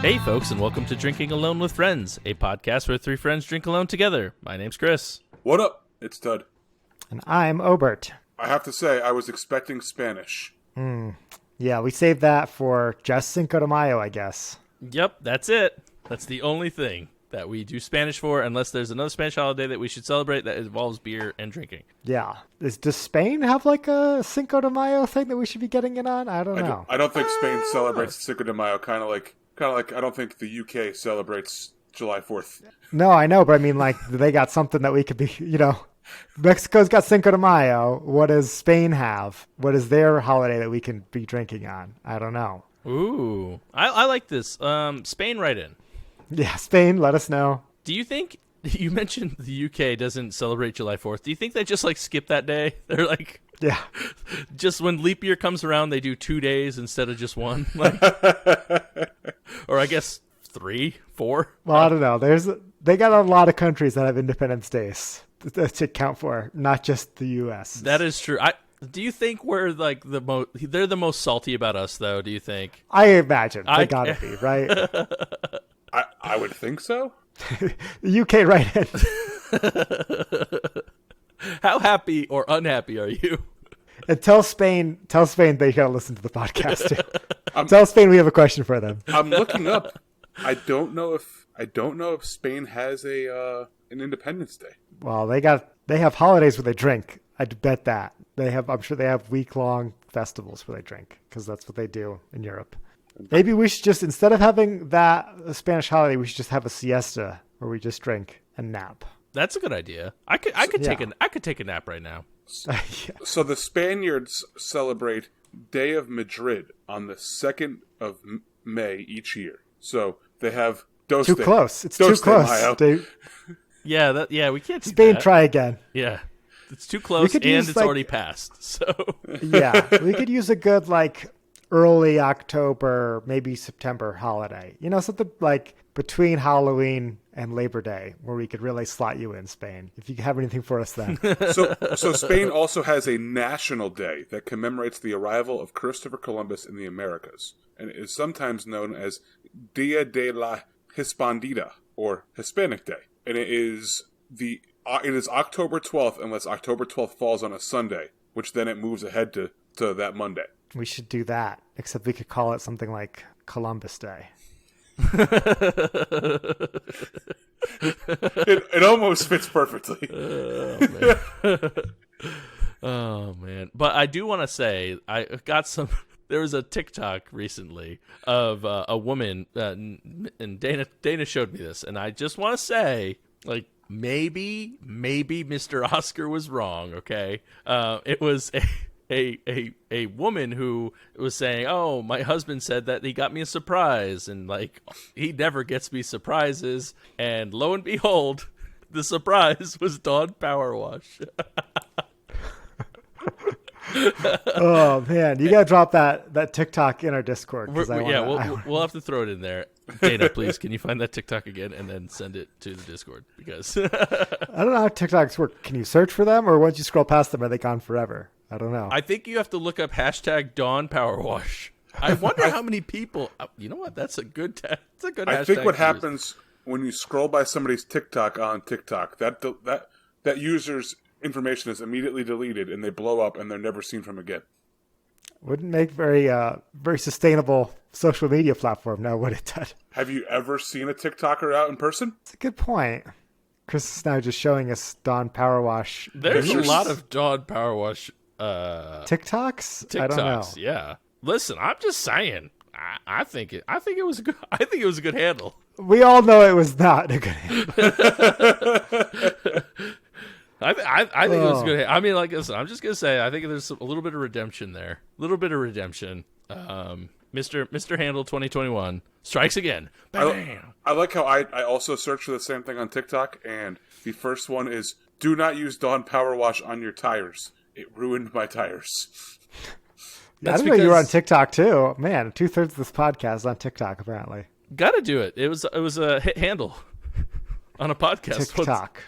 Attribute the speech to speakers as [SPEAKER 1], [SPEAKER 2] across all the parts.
[SPEAKER 1] Hey folks, and welcome to Drinking Alone with Friends, a podcast where three friends drink alone together. My name's Chris.
[SPEAKER 2] What up? It's Tud.
[SPEAKER 3] And I'm Obert.
[SPEAKER 2] I have to say, I was expecting Spanish.
[SPEAKER 3] Yeah, we saved that for just Cinco de Mayo, I guess.
[SPEAKER 1] Yep, that's it. That's the only thing that we do Spanish for, unless there's another Spanish holiday that we should celebrate that involves beer and drinking.
[SPEAKER 3] Yeah. Does Spain have like a Cinco de Mayo thing that we should be getting in on? I don't know.
[SPEAKER 2] I don't think Spain celebrates Cinco de Mayo, kind of like I don't think the UK celebrates July 4th.
[SPEAKER 3] No, I know, but I mean, like, they got something that we could be, Mexico's got Cinco de Mayo. What does Spain have? What is their holiday that we can be drinking on? I don't know.
[SPEAKER 1] Ooh, I like this. Spain, right in.
[SPEAKER 3] Yeah, Spain, let us know.
[SPEAKER 1] Do you think, you mentioned the UK doesn't celebrate July 4th. Do you think they just skip that day? They're like,
[SPEAKER 3] yeah,
[SPEAKER 1] just when leap year comes around, they do 2 days instead of just one? Or I guess 3, 4?
[SPEAKER 3] Well, I don't know. They got a lot of countries that have Independence Days to count for, not just the U.S.
[SPEAKER 1] That is true. Do you think we're like they're the most salty about us, though? Do you think?
[SPEAKER 3] I imagine they gotta be, right?
[SPEAKER 2] I would think so.
[SPEAKER 3] The UK, right in.
[SPEAKER 1] How happy or unhappy are you?
[SPEAKER 3] And tell Spain they gotta listen to the podcast too. Tell Spain we have a question for them.
[SPEAKER 2] I'm looking up. I don't know if Spain has an Independence Day.
[SPEAKER 3] Well, they have holidays where they drink. I'd bet that I'm sure they have week-long festivals where they drink, because that's what they do in Europe. Maybe we should just, instead of having a Spanish holiday, we should just have a siesta where we just drink and nap.
[SPEAKER 1] That's a good idea. I could take a nap right now.
[SPEAKER 3] Yeah.
[SPEAKER 2] So the Spaniards celebrate Day of Madrid on the 2nd of May each year. So they have Dos
[SPEAKER 3] too
[SPEAKER 2] de,
[SPEAKER 3] close. It's
[SPEAKER 2] Dos
[SPEAKER 3] too close.
[SPEAKER 2] Mayo.
[SPEAKER 1] Yeah, we can't do
[SPEAKER 3] Spain,
[SPEAKER 1] that.
[SPEAKER 3] try again.
[SPEAKER 1] Yeah, it's too close, and it's already passed. So
[SPEAKER 3] yeah, we could use a good early October, maybe September holiday. Something like between Halloween and Labor Day, where we could really slot you in, Spain, if you have anything for us then.
[SPEAKER 2] So Spain also has a national day that commemorates the arrival of Christopher Columbus in the Americas, and it is sometimes known as Dia de la Hispanidad, or Hispanic Day. And it is October 12th, unless October 12th falls on a Sunday, which then it moves ahead to that Monday.
[SPEAKER 3] We should do that, except we could call it something like Columbus Day.
[SPEAKER 2] It almost fits perfectly.
[SPEAKER 1] Oh man. But I do want to say I got there was a TikTok recently of a woman and Dana showed me this, and I just want to say, maybe Mr. Oscar was wrong, okay? It was a woman who was saying, "Oh, my husband said that he got me a surprise, and he never gets me surprises." And lo and behold, the surprise was Dawn Power Wash.
[SPEAKER 3] Oh man, you gotta drop that TikTok in our Discord.
[SPEAKER 1] We'll have to throw it in there. Dana, please, can you find that TikTok again and then send it to the Discord? Because
[SPEAKER 3] I don't know how TikToks work. Can you search for them, or once you scroll past them, are they gone forever? I don't know.
[SPEAKER 1] I think you have to look up #Dawn Power Wash. I wonder how many people. You know what? That's a good. That's a good.
[SPEAKER 2] I think what happens when you scroll by somebody's TikTok on TikTok, that user's information is immediately deleted, and they blow up, and they're never seen from again.
[SPEAKER 3] Wouldn't make very sustainable social media platform now, would it, Ted?
[SPEAKER 2] Have you ever seen a TikToker out in person?
[SPEAKER 3] That's a good point. Chris is now just showing us Dawn Power Wash.
[SPEAKER 1] There's a lot of Dawn Power Wash
[SPEAKER 3] TikToks. I don't know.
[SPEAKER 1] Yeah. Listen, I'm just saying. I think it was a good. I think it was a good handle.
[SPEAKER 3] We all know it was not a good handle.
[SPEAKER 1] I think it was good. I mean, listen, I'm just gonna say, I think there's a little bit of redemption there. A little bit of redemption. Mr. Handle 2021 strikes again. Bam.
[SPEAKER 2] I like how I also searched for the same thing on TikTok, and the first one is, "Do not use Dawn Power Wash on your tires. It ruined my tires."
[SPEAKER 3] I didn't know you were on TikTok too. Man, 2/3 of this podcast is on TikTok apparently.
[SPEAKER 1] Gotta do it. It was a hit handle on a podcast.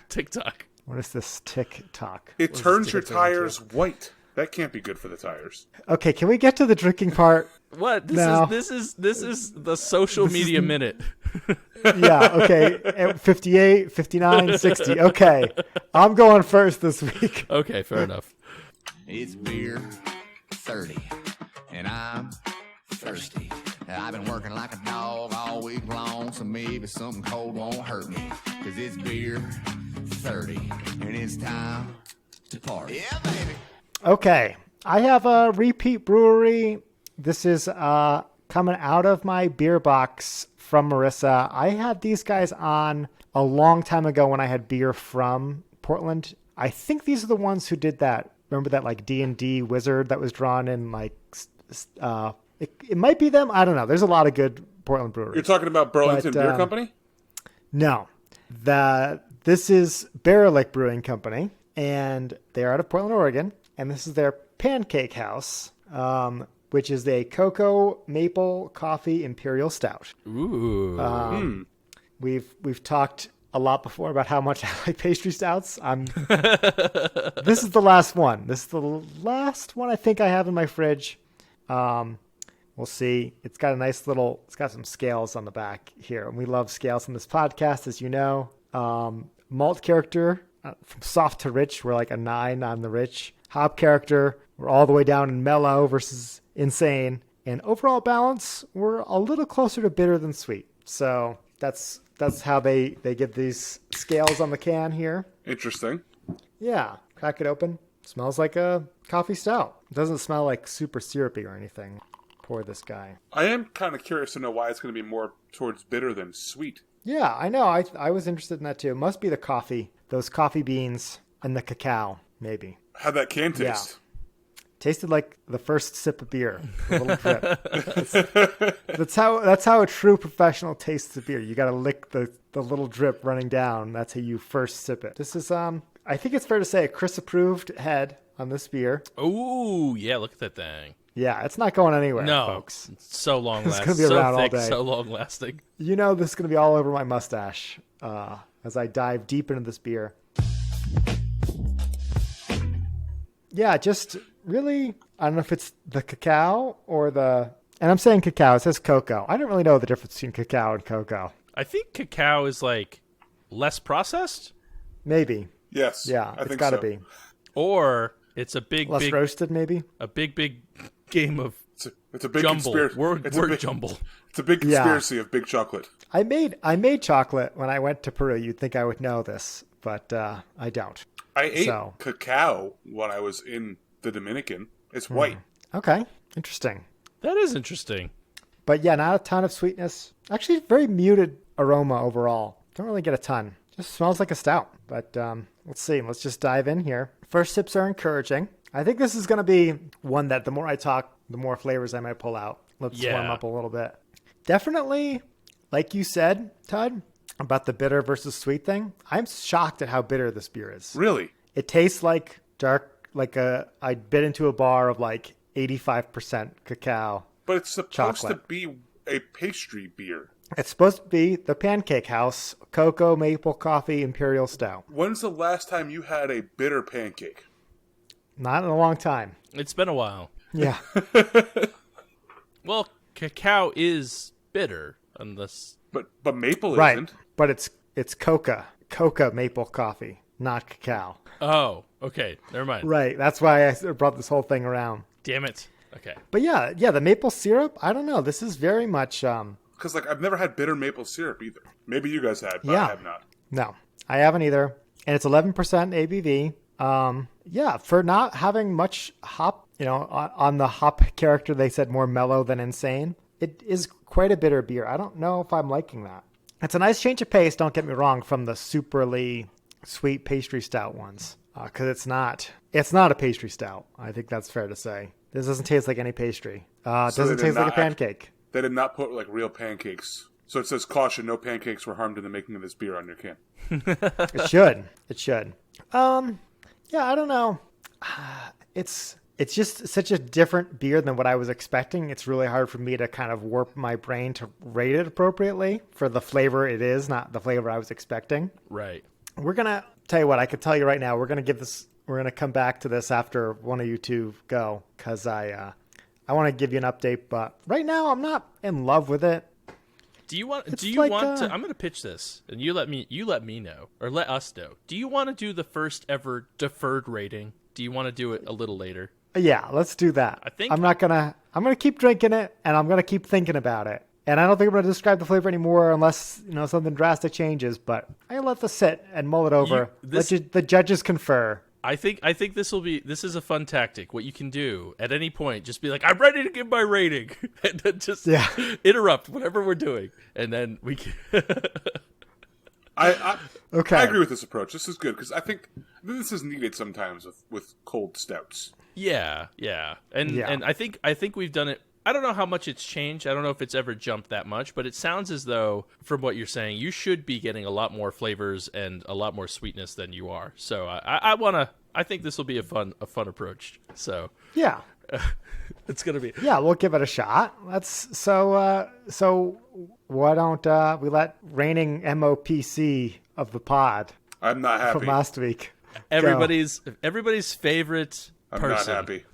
[SPEAKER 1] TikTok.
[SPEAKER 3] What is this TikTok?
[SPEAKER 2] It turns your tires white. That can't be good for the tires.
[SPEAKER 3] Okay, can we get to the drinking part?
[SPEAKER 1] What?
[SPEAKER 3] No.
[SPEAKER 1] This is the social media minute.
[SPEAKER 3] Yeah, okay. 58, 59, 60. Okay. I'm going first this week.
[SPEAKER 1] Okay, fair enough.
[SPEAKER 4] It's beer 30, and I'm thirsty. I've been working like a dog all week long, so maybe something cold won't hurt me. Cause it's beer 30, and it's time to party. Yeah, baby.
[SPEAKER 3] Okay. I have a repeat brewery. This is coming out of my beer box from Marissa. I had these guys on a long time ago when I had beer from Portland. I think these are the ones who did that. Remember that like D&D wizard that was drawn in like it might be them. I don't know. There's a lot of good Portland breweries.
[SPEAKER 2] You're talking about Burlington Beer Company?
[SPEAKER 3] No. This is Barrel Lake Brewing Company, and they're out of Portland, Oregon, and this is their Pancake House, which is a cocoa maple coffee imperial stout.
[SPEAKER 1] Ooh.
[SPEAKER 3] We've talked a lot before about how much I like pastry stouts. This is the last one. This is the last one I think I have in my fridge. We'll see. It's got some scales on the back here. And we love scales on this podcast, as you know. Malt character, from soft to rich, we're like a 9 on the rich. Hop character, we're all the way down in mellow versus insane. And overall balance, we're a little closer to bitter than sweet. So that's how they give these scales on the can here.
[SPEAKER 2] Interesting.
[SPEAKER 3] Yeah. Crack it open. Smells like a coffee stout. It doesn't smell like super syrupy or anything. Pour this guy.
[SPEAKER 2] I am kind of curious to know why it's going to be more towards bitter than sweet.
[SPEAKER 3] Yeah, I know. I was interested in that too. It must be the coffee. Those coffee beans and the cacao, maybe.
[SPEAKER 2] How'd that can taste?
[SPEAKER 3] Yeah. Tasted like the first sip of beer. A little drip. That's how a true professional tastes a beer. You got to lick the little drip running down. That's how you first sip it. This is I think it's fair to say a Chris approved head on this beer.
[SPEAKER 1] Ooh, yeah, look at that thing.
[SPEAKER 3] Yeah, it's not going anywhere,
[SPEAKER 1] No,
[SPEAKER 3] folks.
[SPEAKER 1] it's so long lasting.
[SPEAKER 3] It's going to be around
[SPEAKER 1] so thick,
[SPEAKER 3] all day.
[SPEAKER 1] so long lasting.
[SPEAKER 3] You know this is going to be all over my mustache as I dive deep into this beer. Yeah, just really, I don't know if it's the cacao or and I'm saying cacao, it says cocoa. I don't really know the difference between cacao and cocoa.
[SPEAKER 1] I think cacao is like less processed.
[SPEAKER 3] Maybe.
[SPEAKER 2] Yes.
[SPEAKER 3] Yeah,
[SPEAKER 2] I
[SPEAKER 3] it's
[SPEAKER 2] think
[SPEAKER 3] got to
[SPEAKER 2] so.
[SPEAKER 3] be.
[SPEAKER 1] Or it's a
[SPEAKER 3] Less roasted, maybe?
[SPEAKER 1] a big game of
[SPEAKER 2] It's a big
[SPEAKER 1] jumble.
[SPEAKER 2] conspiracy.
[SPEAKER 1] Word jumble.
[SPEAKER 2] It's a big conspiracy of big chocolate.
[SPEAKER 3] I made chocolate when I went to Peru. You'd think I would know this, but I don't.
[SPEAKER 2] I ate cacao when I was in the Dominican. It's white.
[SPEAKER 3] Okay, interesting.
[SPEAKER 1] That is interesting.
[SPEAKER 3] But yeah, not a ton of sweetness. Actually, very muted aroma overall. Don't really get a ton. Just smells like a stout. But let's see. Let's just dive in here. First sips are encouraging. I think this is going to be one that the more I talk, the more flavors I might pull out. Let's warm up a little bit. Definitely, like you said, Todd, about the bitter versus sweet thing. I'm shocked at how bitter this beer is.
[SPEAKER 2] Really?
[SPEAKER 3] It tastes like I bit into a bar of like 85% cacao.
[SPEAKER 2] But it's supposed
[SPEAKER 3] chocolate.
[SPEAKER 2] to be a pastry beer.
[SPEAKER 3] It's supposed to be the Pancake House Cocoa Maple Coffee Imperial Stout.
[SPEAKER 2] When's the last time you had a bitter pancake?
[SPEAKER 3] Not in a long time.
[SPEAKER 1] It's been a while.
[SPEAKER 3] Yeah.
[SPEAKER 1] Well, cacao is bitter unless
[SPEAKER 2] But maple
[SPEAKER 3] Right.
[SPEAKER 2] isn't.
[SPEAKER 3] But it's coca maple coffee, not cacao.
[SPEAKER 1] Oh, okay. Never mind.
[SPEAKER 3] Right. That's why I brought this whole thing around.
[SPEAKER 1] Damn it. Okay.
[SPEAKER 3] But yeah, the maple syrup, I don't know. This is very much
[SPEAKER 2] Because I've never had bitter maple syrup either. Maybe you guys had, but
[SPEAKER 3] Yeah.
[SPEAKER 2] I have not.
[SPEAKER 3] no. I haven't either. And it's 11% ABV. Yeah, for not having much hop, on the hop character, they said more mellow than insane. It is quite a bitter beer. I don't know if I'm liking that. It's a nice change of pace, don't get me wrong, from the superly sweet pastry stout ones. Because it's not a pastry stout. I think that's fair to say. This doesn't taste like any pastry. It
[SPEAKER 2] So
[SPEAKER 3] doesn't
[SPEAKER 2] they did
[SPEAKER 3] taste like a
[SPEAKER 2] not
[SPEAKER 3] pancake.
[SPEAKER 2] They did not put like real pancakes. So it says caution, no pancakes were harmed in the making of this beer on your can.
[SPEAKER 3] It should. Yeah, I don't know. It's just such a different beer than what I was expecting. It's really hard for me to kind of warp my brain to rate it appropriately for the flavor it is, not the flavor I was expecting.
[SPEAKER 1] Right.
[SPEAKER 3] We're going to tell you what, I could tell you right now, we're going to come back to this after one of you two go, because I I want to give you an update, but right now I'm not in love with it.
[SPEAKER 1] Do you want
[SPEAKER 3] It's
[SPEAKER 1] to I'm going to pitch this and you let me know or let us know. Do you want to do the first ever deferred rating? Do you want to do it a little later?
[SPEAKER 3] Yeah, let's do that. I'm going to keep drinking it and I'm going to keep thinking about it. And I don't think I'm going to describe the flavor anymore unless, something drastic changes, but I'm going to let this sit and mull it over. Let the judges confer.
[SPEAKER 1] I think this is a fun tactic. What you can do at any point, just be like, I'm ready to give my rating, and then just interrupt whatever we're doing, and then we can.
[SPEAKER 2] I agree with this approach. This is good because I think this is needed sometimes with cold stouts.
[SPEAKER 1] Yeah, and I think we've done it. I don't know how much it's changed. I don't know if it's ever jumped that much, but it sounds as though, from what you're saying, you should be getting a lot more flavors and a lot more sweetness than you are. So I think this will be a fun approach. So
[SPEAKER 3] yeah,
[SPEAKER 1] it's gonna be.
[SPEAKER 3] Yeah, we'll give it a shot. So why don't we let reigning MOPC of the pod?
[SPEAKER 2] I'm not happy
[SPEAKER 3] from last week.
[SPEAKER 1] Everybody's favorite
[SPEAKER 2] I'm
[SPEAKER 1] person.
[SPEAKER 2] not happy.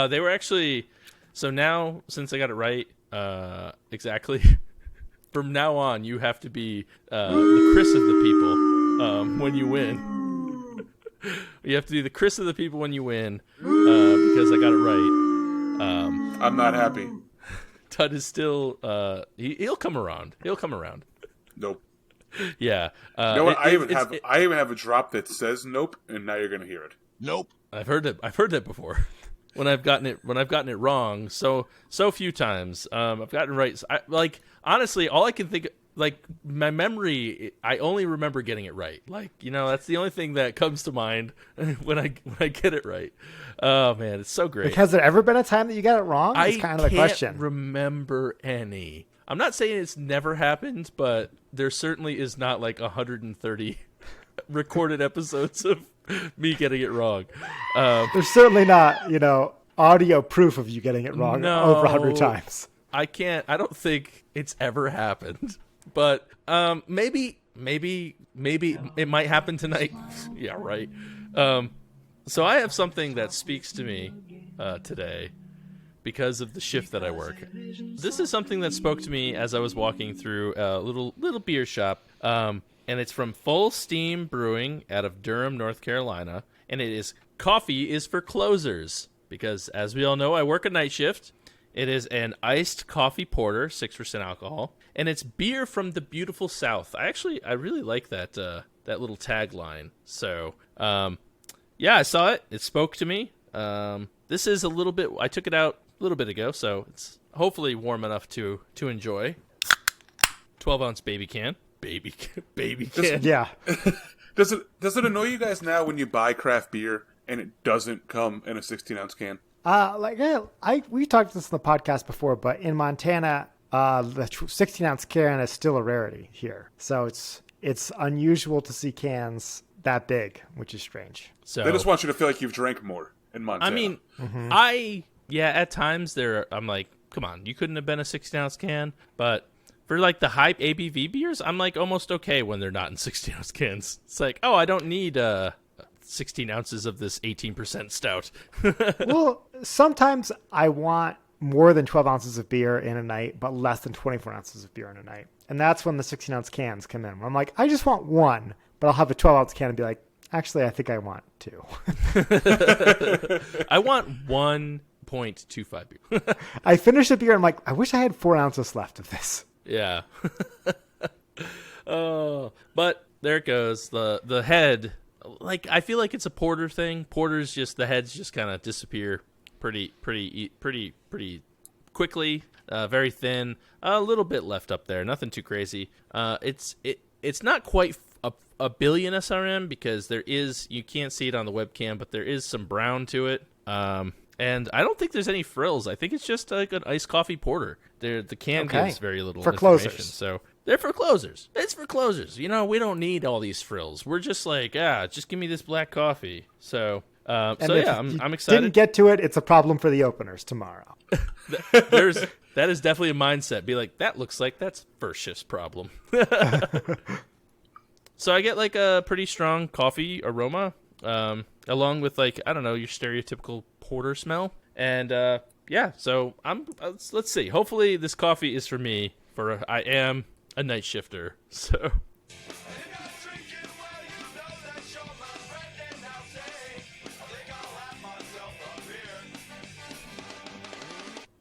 [SPEAKER 1] They were actually. So now, since I got it right, exactly, from now on, you have to be the Chris of the people when you win. You have to be the Chris of the people when you win because I got it right.
[SPEAKER 2] I'm not happy.
[SPEAKER 1] Tut is still he'll come around. He'll come around.
[SPEAKER 2] Nope.
[SPEAKER 1] Yeah.
[SPEAKER 2] You know what? I even have a drop that says nope, and now you're gonna hear it.
[SPEAKER 4] Nope.
[SPEAKER 1] I've heard that before. When I've gotten it wrong so few times, I've gotten it right. Honestly, all I can think, my memory, I only remember getting it right. That's the only thing that comes to mind when I get it right. Oh man, it's so great.
[SPEAKER 3] Has there ever been a time that you got it wrong? It's kind of the question.
[SPEAKER 1] I can't remember any. I'm not saying it's never happened, but there certainly is not 130 recorded episodes of me getting it wrong.
[SPEAKER 3] There's certainly not, audio proof of you getting it wrong over 100 times.
[SPEAKER 1] I don't think it's ever happened. But maybe it might happen tonight. Yeah, right. So I have something that speaks to me today because of the shift that I work. This is something that spoke to me as I was walking through a little beer shop. And it's from Full Steam Brewing out of Durham, North Carolina. And it is coffee is for closers. Because, as we all know, I work a night shift. It is an iced coffee porter, 6% alcohol. And it's beer from the beautiful South. I really like that little tagline. So, I saw it. It spoke to me. This is a little bit... I took it out a little bit ago, so it's hopefully warm enough to enjoy. 12-ounce baby can. Baby can.
[SPEAKER 3] Yeah.
[SPEAKER 2] Does it annoy you guys now when you buy craft beer and it doesn't come in a 16-ounce can?
[SPEAKER 3] We talked this in the podcast before, but in Montana, the 16-ounce can is still a rarity here. So it's unusual to see cans that big, which is strange.
[SPEAKER 2] So they just want you to feel like you've drank more in Montana.
[SPEAKER 1] I mean, at times I'm like, come on, you couldn't have been a 16-ounce can, but for the high ABV beers, I'm almost okay when they're not in 16-ounce cans. It's I don't need 16 ounces of this 18% stout.
[SPEAKER 3] Well, sometimes I want more than 12 ounces of beer in a night, but less than 24 ounces of beer in a night. And that's when the 16-ounce cans come in. I'm I just want one, but I'll have a 12-ounce can and be actually, I think I want two.
[SPEAKER 1] I want 1.25 beer.
[SPEAKER 3] I finished the beer and I wish I had 4 ounces left of this.
[SPEAKER 1] Yeah. Oh, but there it goes. The head, I feel like it's a porter thing. Porters the heads just kind of disappear pretty quickly. Very thin. A little bit left up there. Nothing too crazy. It's not quite a billion SRM because you can't see it on the webcam, but there is some brown to it. And I don't think there's any frills. I think it's just an iced coffee porter. The can gives very little
[SPEAKER 3] for
[SPEAKER 1] information.
[SPEAKER 3] Closers.
[SPEAKER 1] So they're for closers. It's for closers. We don't need all these frills. We're just just give me this black coffee. So, I'm excited.
[SPEAKER 3] Didn't get to it. It's a problem for the openers tomorrow.
[SPEAKER 1] That is definitely a mindset. Be that looks like that's first shift's problem. So I get a pretty strong coffee aroma, along with I don't know, your stereotypical porter smell. And yeah, so let's see. Hopefully this coffee is for me. I am a night shifter, so.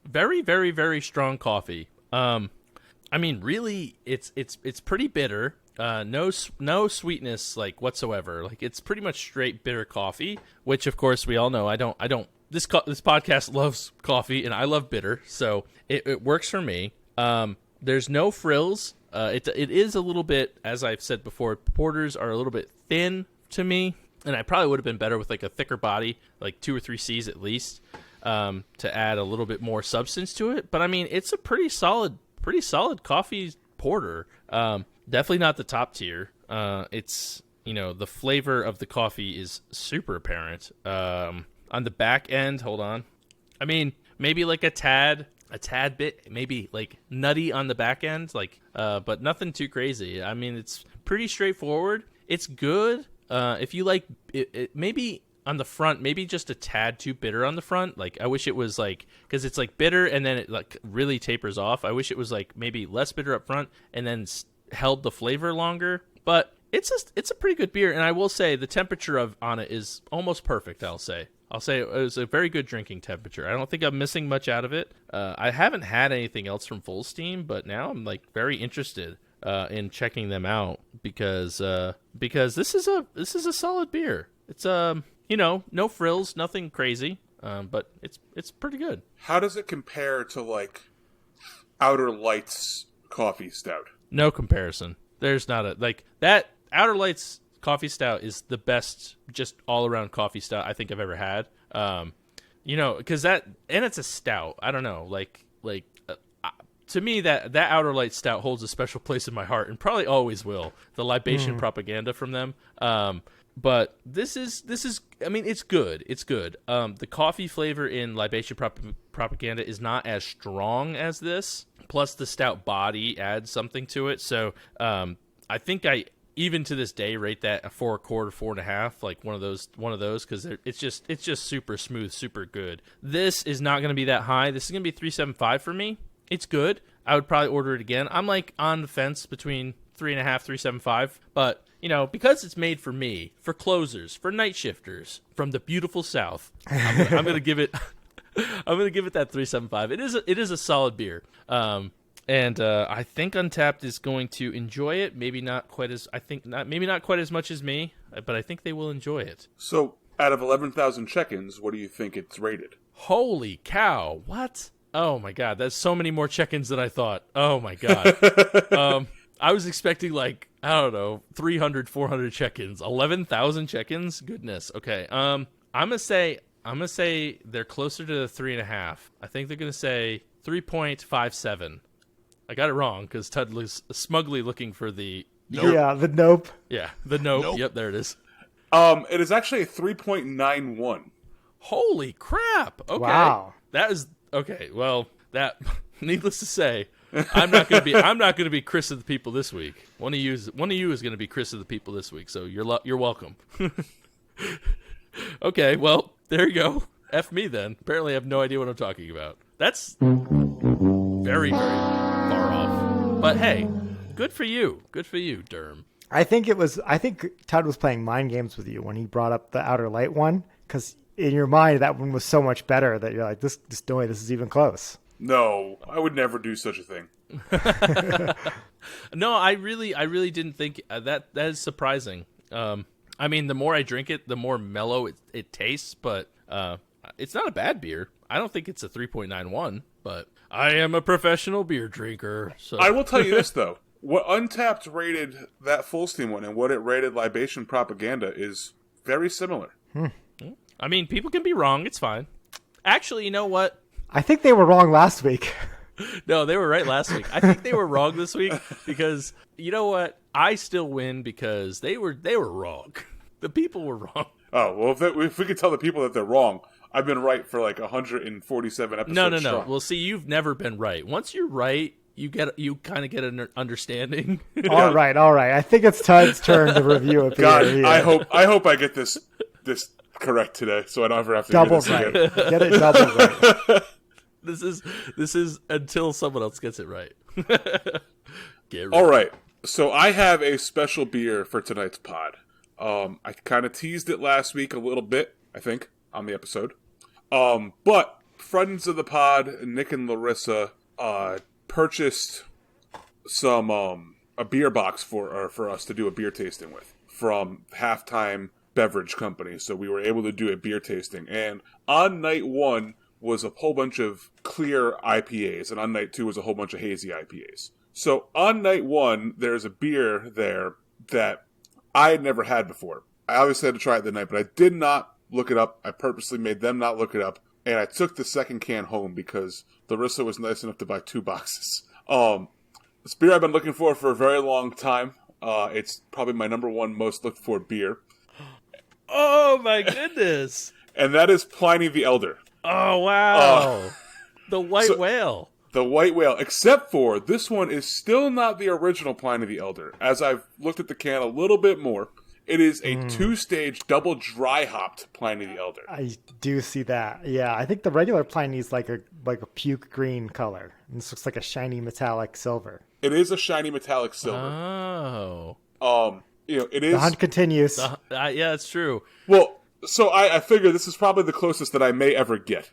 [SPEAKER 1] Very, very, very strong coffee. I mean, really, it's pretty bitter. No sweetness like whatsoever. Like it's pretty much straight bitter coffee, which of course we all know. I don't. This podcast loves coffee, and I love bitter, so it works for me. There's no frills. It is a little bit, as I've said before, porters are a little bit thin to me, and I probably would have been better with like a thicker body, like 2 or 3 C's at least, to add a little bit more substance to it. But I mean, it's a pretty solid coffee porter. Definitely not the top tier. It's, the flavor of the coffee is super apparent. On the back end, hold on. I mean, maybe like a tad bit, maybe like nutty on the back end, like, but nothing too crazy. I mean, it's pretty straightforward. It's good. If you like it, maybe on the front, maybe just a tad too bitter on the front. Like, I wish it was like, because it's like bitter and then it like really tapers off. I wish it was like maybe less bitter up front and then held the flavor longer. But it's a pretty good beer, and I will say the temperature on it is almost perfect. I'll say it was a very good drinking temperature. I don't think I'm missing much out of it. I haven't had anything else from Full Steam, but now I'm like very interested in checking them out because this is a solid beer. It's no frills, nothing crazy, but it's pretty good.
[SPEAKER 2] How does it compare to like Outer Lights coffee stout?
[SPEAKER 1] No comparison. There's not that Outer Lights coffee stout is the best, just all around coffee stout I think I've ever had. Because and it's a stout. I don't know, to me that Outer Lights stout holds a special place in my heart and probably always will. The libation propaganda from them. But this is. I mean, it's good. It's good. The coffee flavor in libation propaganda is not as strong as this. Plus, the stout body adds something to it. So, I think I even to this day rate that a 4 1/4, 4.5, like one of those, because it's just super smooth, super good. This is not going to be that high. This is going to be 3.75 for me. It's good. I would probably order it again. I'm like on the fence between 3.5, 3.75, but because it's made for me, for closers, for night shifters from the beautiful South, I'm going to give it. I'm going to give it that 3.75. It is a solid beer. And I think Untappd is going to enjoy it. Maybe not quite as much as me, but I think they will enjoy it.
[SPEAKER 2] So, out of 11,000 check-ins, what do you think it's rated?
[SPEAKER 1] Holy cow! What? Oh my god, that's so many more check-ins than I thought. Oh my god. I was expecting 300, 400 check-ins. 11,000 check-ins? Goodness. Okay. I'm gonna say they're closer to the 3.5. I think they're gonna say 3.57. I got it wrong because Tud was smugly looking for the
[SPEAKER 3] nope. Yeah, the nope.
[SPEAKER 1] Yeah, the nope. Yep, there it is.
[SPEAKER 2] It is actually a 3.91.
[SPEAKER 1] Holy crap! Okay,
[SPEAKER 3] wow.
[SPEAKER 1] That is okay. Well, that needless to say, I'm not gonna be Chris of the People this week. One of you is gonna be Chris of the People this week. So you're welcome. Okay, well there you go. F me then. Apparently, I have no idea what I'm talking about. That's very, very far off. But hey, good for you. Good for you, Derm.
[SPEAKER 3] I think Todd was playing mind games with you when he brought up the Outer Light one, because in your mind that one was so much better that you're like, this no way this is even close.
[SPEAKER 2] No, I would never do such a thing.
[SPEAKER 1] No, I really didn't think that is surprising. I mean, the more I drink it, the more mellow it tastes, but it's not a bad beer. I don't think it's a 3.91, but I am a professional beer drinker. So
[SPEAKER 2] I will tell you this, though. What Untappd rated that Full Steam one and what it rated Libation Propaganda is very similar.
[SPEAKER 1] I mean, people can be wrong. It's fine. Actually, you know what?
[SPEAKER 3] I think they were wrong last week.
[SPEAKER 1] No, they were right last week. I think they were wrong this week because, you know what? I still win because they were wrong. The people were wrong.
[SPEAKER 2] Oh, well, if we could tell the people that they're wrong, I've been right for like 147 episodes.
[SPEAKER 1] No.
[SPEAKER 2] strong.
[SPEAKER 1] Well, see, you've never been right. Once you're right, you kind of get an understanding.
[SPEAKER 3] All right. I think it's Todd's turn to review a beer.
[SPEAKER 2] God,
[SPEAKER 3] here.
[SPEAKER 2] I hope I get this correct today, so I don't ever have to
[SPEAKER 3] double
[SPEAKER 2] do this
[SPEAKER 3] right.
[SPEAKER 2] again.
[SPEAKER 3] Get it double right.
[SPEAKER 1] This is until someone else gets it right. Get
[SPEAKER 2] All right. So I have a special beer for tonight's pod. I kind of teased it last week a little bit, I think, on the episode. But friends of the pod, Nick and Larissa, purchased some a beer box for us to do a beer tasting with from Halftime Beverage Company. So we were able to do a beer tasting. And on night 1 was a whole bunch of clear IPAs, and on night 2 was a whole bunch of hazy IPAs. So on night 1, there's a beer there that I had never had before. I obviously had to try it that night, but I did not look it up. I purposely made them not look it up, and I took the second can home because Larissa was nice enough to buy 2 boxes. This beer I've been looking for a very long time. It's probably my number 1 most looked for beer.
[SPEAKER 1] Oh my goodness!
[SPEAKER 2] And that is Pliny the Elder.
[SPEAKER 1] Oh wow! The white whale.
[SPEAKER 2] The white whale, except for this one is still not the original Pliny the Elder. As I've looked at the can a little bit more, it is a 2-stage double dry hopped Pliny the Elder.
[SPEAKER 3] I do see that. Yeah, I think the regular Pliny is like a puke green color. And this looks like a shiny metallic silver.
[SPEAKER 2] It is a shiny metallic silver.
[SPEAKER 1] Oh.
[SPEAKER 2] It is.
[SPEAKER 3] The hunt continues.
[SPEAKER 1] Yeah, it's true.
[SPEAKER 2] Well, so I figure this is probably the closest that I may ever get.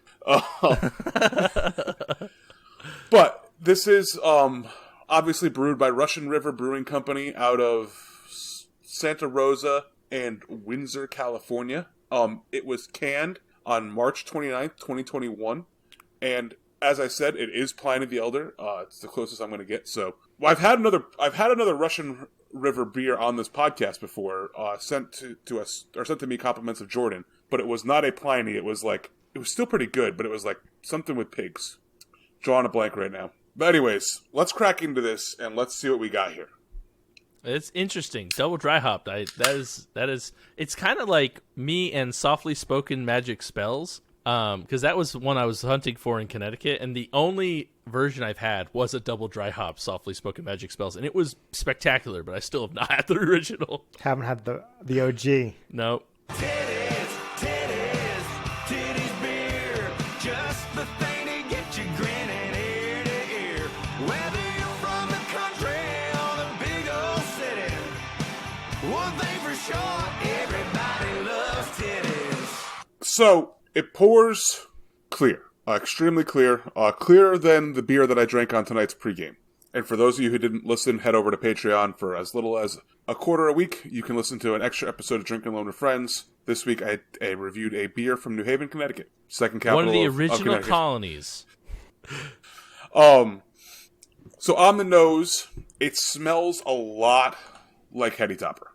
[SPEAKER 2] But this is obviously brewed by Russian River Brewing Company out of Santa Rosa and Windsor, California. It was canned on March 29th, 2021. And as I said, it is Pliny the Elder. It's the closest I'm going to get. So I've had another Russian River beer on this podcast before, sent to me compliments of Jordan, but it was not a Pliny. It was still pretty good, but it was like something with pigs. Drawing a blank right now. But anyways, let's crack into this and let's see what we got here.
[SPEAKER 1] It's interesting. Double dry hopped. That is. It's kind of like me and softly spoken magic spells. Because that was one I was hunting for in Connecticut, and the only version I've had was a double dry hop softly spoken magic spells, and it was spectacular. But I still have not had the original.
[SPEAKER 3] Haven't had the OG.
[SPEAKER 1] Nope.
[SPEAKER 4] Titties beer, just the thing to get you grinning ear to ear. Whether you're from the country or the big old city, one thing for sure, everybody loves titties.
[SPEAKER 2] So it pours clear, extremely clear, clearer than the beer that I drank on tonight's pregame. And for those of you who didn't listen, head over to Patreon. For as little as $0.25 a week, you can listen to an extra episode of Drinking Alone with Friends. This week, I reviewed a beer from New Haven, Connecticut, second capital
[SPEAKER 1] One of the
[SPEAKER 2] of
[SPEAKER 1] original
[SPEAKER 2] Connecticut.
[SPEAKER 1] colonies.
[SPEAKER 2] So on the nose, it smells a lot like Heady Topper.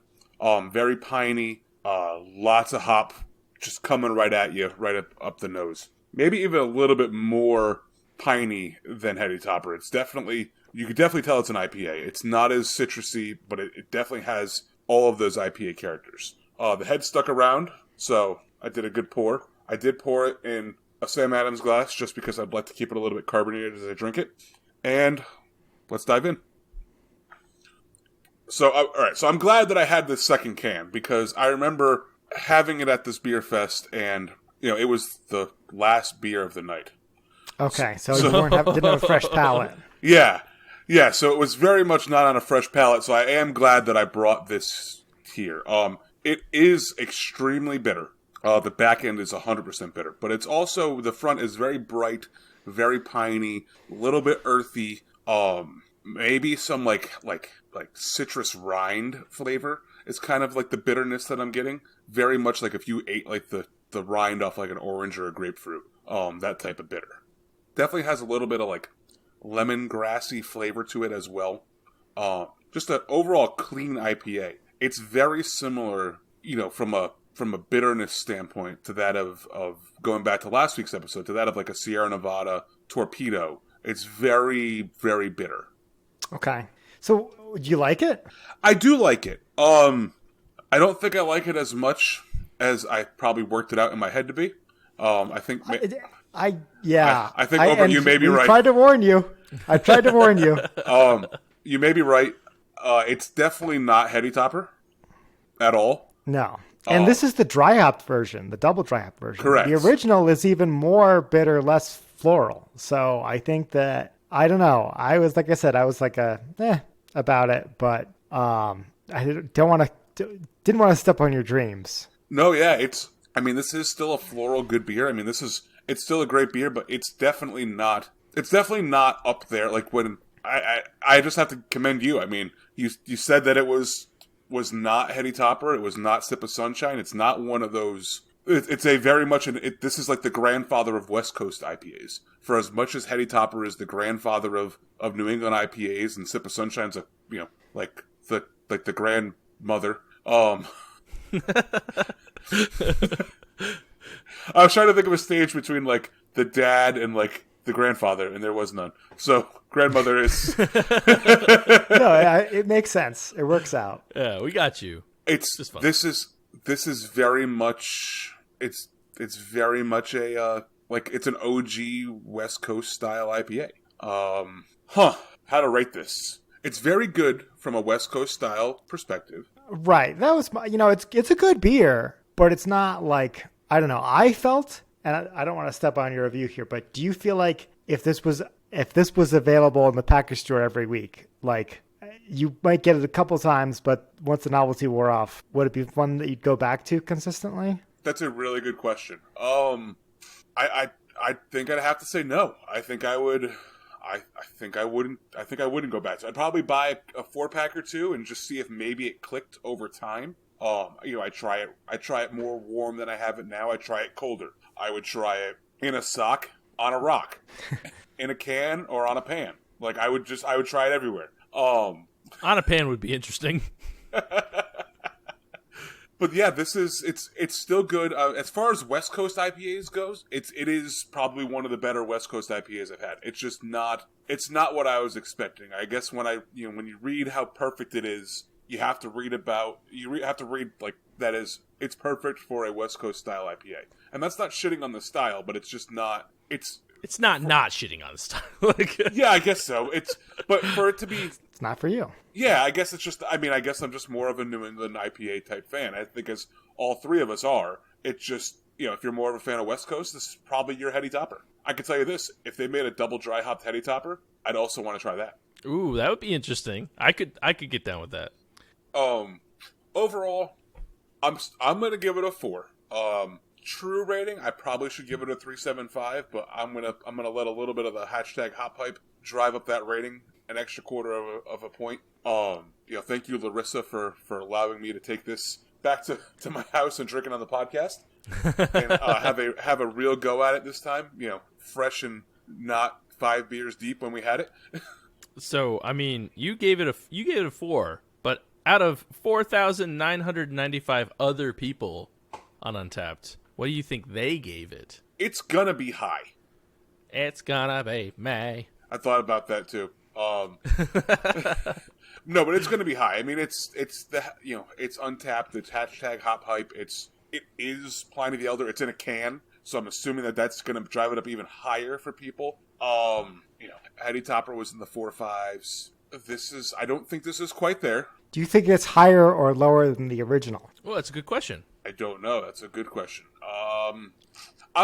[SPEAKER 2] Very piney, lots of hop just coming right at you, right up the nose. Maybe even a little bit more piney than Heady Topper. It's definitely, you could definitely tell it's an IPA. It's not as citrusy, but it definitely has all of those IPA characters. The head stuck around, so I did a good pour. I did pour it in a Sam Adams glass just because I'd like to keep it a little bit carbonated as I drink it. And let's dive in. So, all right. So I'm glad that I had this second can because I remember having it at this beer fest, and it was the last beer of the night.
[SPEAKER 3] Okay, so you didn't have a fresh palate.
[SPEAKER 2] Yeah. So it was very much not on a fresh palate. So I am glad that I brought this here. It is extremely bitter. The back end is 100% bitter, but it's also, the front is very bright, very piney, a little bit earthy. Maybe some like citrus rind flavor. It's kind of like the bitterness that I'm getting. Very much like if you ate like the rind off like an orange or a grapefruit. That type of bitter. Definitely has a little bit of like lemongrassy flavor to it as well. Just an overall clean IPA. It's very similar, from a bitterness standpoint to that of going back to last week's episode, to that of like a Sierra Nevada Torpedo. It's very, very bitter.
[SPEAKER 3] Okay. So, do you like it?
[SPEAKER 2] I do like it. I don't think I like it as much as I probably worked it out in my head to be. I think... I think you may be right.
[SPEAKER 3] I tried to warn you.
[SPEAKER 2] You may be right. It's definitely not Heady Topper at all.
[SPEAKER 3] No. And this is the dry hopped version, the double dry hopped version.
[SPEAKER 2] Correct.
[SPEAKER 3] The original is even more bitter, less floral. So I think that, I don't know. I was like about it, but I didn't want to step on your dreams.
[SPEAKER 2] No, yeah, this is still a floral good beer. I mean, it's still a great beer, but it's definitely not up there. Like when I just have to commend you. I mean, you said that it was not Heady Topper. It was not Sip of Sunshine. It's not one of those. It's a very much this is like the grandfather of West Coast IPAs. For as much as Heady Topper is the grandfather of New England IPAs, and Sip of Sunshine's like the grandmother. I was trying to think of a stage between like the dad and like the grandfather, and there was none. So grandmother is.
[SPEAKER 3] No, it makes sense. It works out.
[SPEAKER 1] Yeah, we got you.
[SPEAKER 2] It's just fun. This is very much. It's very much a it's an OG West Coast style IPA. How to rate this? It's very good from a West Coast style perspective.
[SPEAKER 3] Right. That was it's a good beer, but it's not like, I don't know. I felt, and I don't want to step on your review here, but do you feel like if this was available in the package store every week, like you might get it a couple times, but once the novelty wore off, would it be one that you'd go back to consistently?
[SPEAKER 2] That's a really good question. I think I'd have to say no. I think I would. I think I wouldn't go back to it. I'd probably buy a 4-pack or two and just see if maybe it clicked over time. I try it more warm than I have it now. I try it colder. I would try it in a sock, on a rock, in a can, or on a pan. Like I would try it everywhere.
[SPEAKER 1] On a pan would be interesting.
[SPEAKER 2] But yeah, it's still good. As far as West Coast IPAs goes, it is probably one of the better West Coast IPAs I've had. It's just not what I was expecting. I guess when you read how perfect it is, you have to read like that is it's perfect for a West Coast style IPA. And that's not shitting on the style, but it's just not
[SPEAKER 1] It's not shitting on the style.
[SPEAKER 2] Yeah, I guess so. But for it to be,
[SPEAKER 3] it's not for you.
[SPEAKER 2] Yeah, I guess it's just. I mean, I guess I'm just more of a New England IPA type fan. I think as all three of us are. It's just if you're more of a fan of West Coast, this is probably your Heady Topper. I can tell you this: if they made a double dry hopped Heady Topper, I'd also want to try that.
[SPEAKER 1] Ooh, that would be interesting. I could get down with that.
[SPEAKER 2] Overall, I'm gonna give it a 4. True rating, I probably should give it a 3.75, but I'm gonna let a little bit of the hashtag hot pipe drive up that rating an extra quarter of a point. Thank you, Larissa, for allowing me to take this back to my house and drink it on the podcast, and have a real go at it this time. Fresh and not 5 beers deep when we had it.
[SPEAKER 1] So, I mean, you gave it a 4, but out of 4,995 other people on Untappd, what do you think they gave it?
[SPEAKER 2] It's gonna be high.
[SPEAKER 1] It's gonna be May.
[SPEAKER 2] I thought about that too. No, but it's gonna be high. I mean, it's Untappd. It's hashtag hot pipe. It is Pliny the Elder. It's in a can, so I'm assuming that's gonna drive it up even higher for people. Heady Topper was in the 4.5s. I don't think this is quite there.
[SPEAKER 3] Do you think it's higher or lower than the original?
[SPEAKER 1] Well, that's a good question.
[SPEAKER 2] I don't know. That's a good question. I'm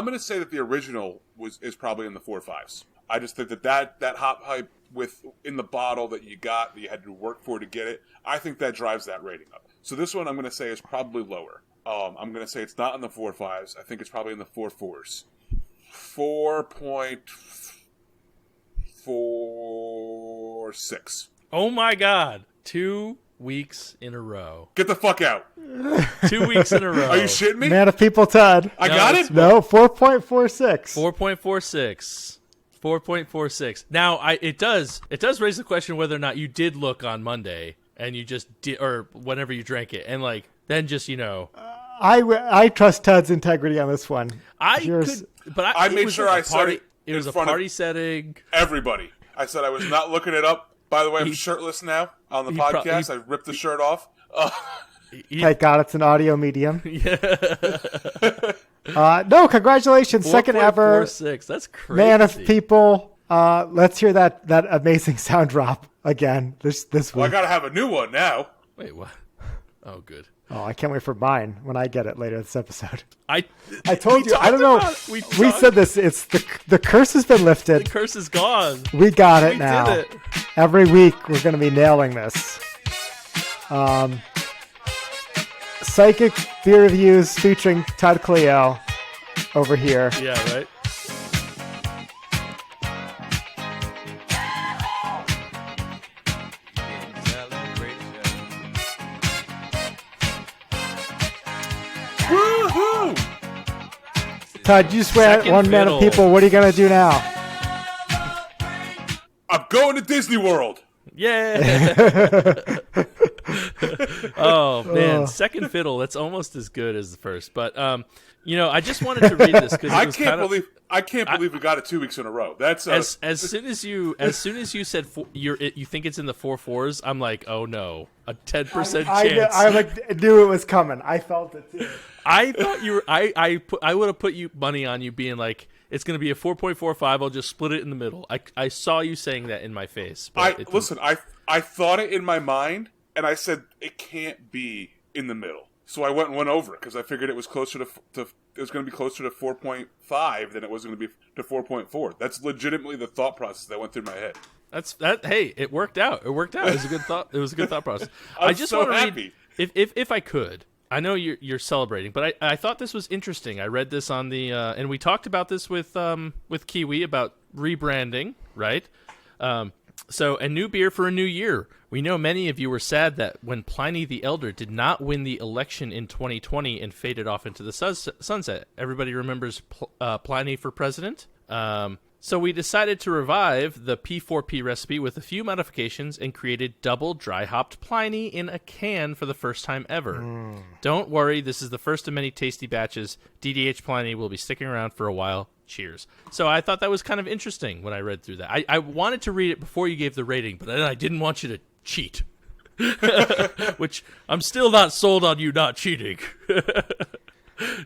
[SPEAKER 2] going to say that the original is probably in the 4.5s. I just think that hot pipe in the bottle that you had to work for to get it, I think that drives that rating up. So this one I'm going to say is probably lower. I'm going to say it's not in the 4.5s. I think it's probably in the 4.4s. 4.46.
[SPEAKER 1] Oh my God. 2 weeks in a row.
[SPEAKER 2] Get the fuck out.
[SPEAKER 1] 2 weeks in a row.
[SPEAKER 2] Are you shitting me?
[SPEAKER 3] Man of people, Todd.
[SPEAKER 2] I got it?
[SPEAKER 3] No, 4.46.
[SPEAKER 1] 4.46. 4.46. Now, it does raise the question whether or not you did look on Monday and you just did, or whenever you drank it, and then just
[SPEAKER 3] I trust Todd's integrity on this one.
[SPEAKER 1] I
[SPEAKER 2] made sure I said it.
[SPEAKER 1] It was a party setting.
[SPEAKER 2] Everybody. I said I was not looking it up. By the way, I'm shirtless now on the podcast. I ripped the shirt off.
[SPEAKER 3] Thank God it's an audio medium.
[SPEAKER 1] Yeah.
[SPEAKER 3] No, congratulations. Second ever.
[SPEAKER 1] 4.46. That's crazy.
[SPEAKER 3] Man of people. Let's hear that amazing sound drop again this week.
[SPEAKER 2] Well, I got to have a new one now.
[SPEAKER 1] Wait, what? Oh, good.
[SPEAKER 3] Oh, I can't wait for mine when I get it later this episode.
[SPEAKER 1] I
[SPEAKER 3] told
[SPEAKER 1] we
[SPEAKER 3] you. I don't know.
[SPEAKER 1] talked about it.
[SPEAKER 3] We said this. It's the curse has been lifted.
[SPEAKER 1] The curse is gone.
[SPEAKER 3] We got it
[SPEAKER 1] We
[SPEAKER 3] now.
[SPEAKER 1] did it.
[SPEAKER 3] Every week we're going to be nailing this. Psychic beer reviews featuring Todd Cleo over here.
[SPEAKER 1] Yeah, right?
[SPEAKER 2] Woohoo!
[SPEAKER 3] Todd, you swear at
[SPEAKER 1] Second
[SPEAKER 3] one man of
[SPEAKER 1] fiddle.
[SPEAKER 3] people. What are you going to do now?
[SPEAKER 2] I'm going to Disney World.
[SPEAKER 1] Yeah. Oh man, second fiddle. That's almost as good as the first. But I just wanted to read this because
[SPEAKER 2] I can't believe we got it 2 weeks in a row. That's
[SPEAKER 1] as soon as you said you think it's in the 4/4s. I'm like, oh no, a 10% chance.
[SPEAKER 3] I knew it was coming. I felt it too.
[SPEAKER 1] I thought you were. I would have put you money on you being like, it's going to be a 4.45. I'll just split it in the middle. I saw you saying that in my face. But
[SPEAKER 2] I thought it in my mind, and I said it can't be in the middle. So I went over it because I figured it was closer to it was going to be closer to 4.5 than it was going to be to 4.4. That's legitimately the thought process that went through my head.
[SPEAKER 1] Hey, it worked out. It worked out. It was a good thought. It was a good thought process.
[SPEAKER 2] I'm
[SPEAKER 1] I just
[SPEAKER 2] so
[SPEAKER 1] want to
[SPEAKER 2] happy.
[SPEAKER 1] read if I could. I know you're celebrating, but I thought this was interesting. I read this on the and we talked about this with Kiwi about rebranding, right? So a new beer for a new year. We know many of you were sad that when Pliny the Elder did not win the election in 2020 and faded off into the sunset. Everybody remembers Pliny for president. So we decided to revive the P4P recipe with a few modifications and created double dry hopped Pliny in a can for the first time ever. Don't worry, this is the first of many tasty batches. DDH Pliny will be sticking around for a while. Cheers. So I thought that was kind of interesting when I read through that. I wanted to read it before you gave the rating, but then I didn't want you to cheat. Which I'm still not sold on you not cheating.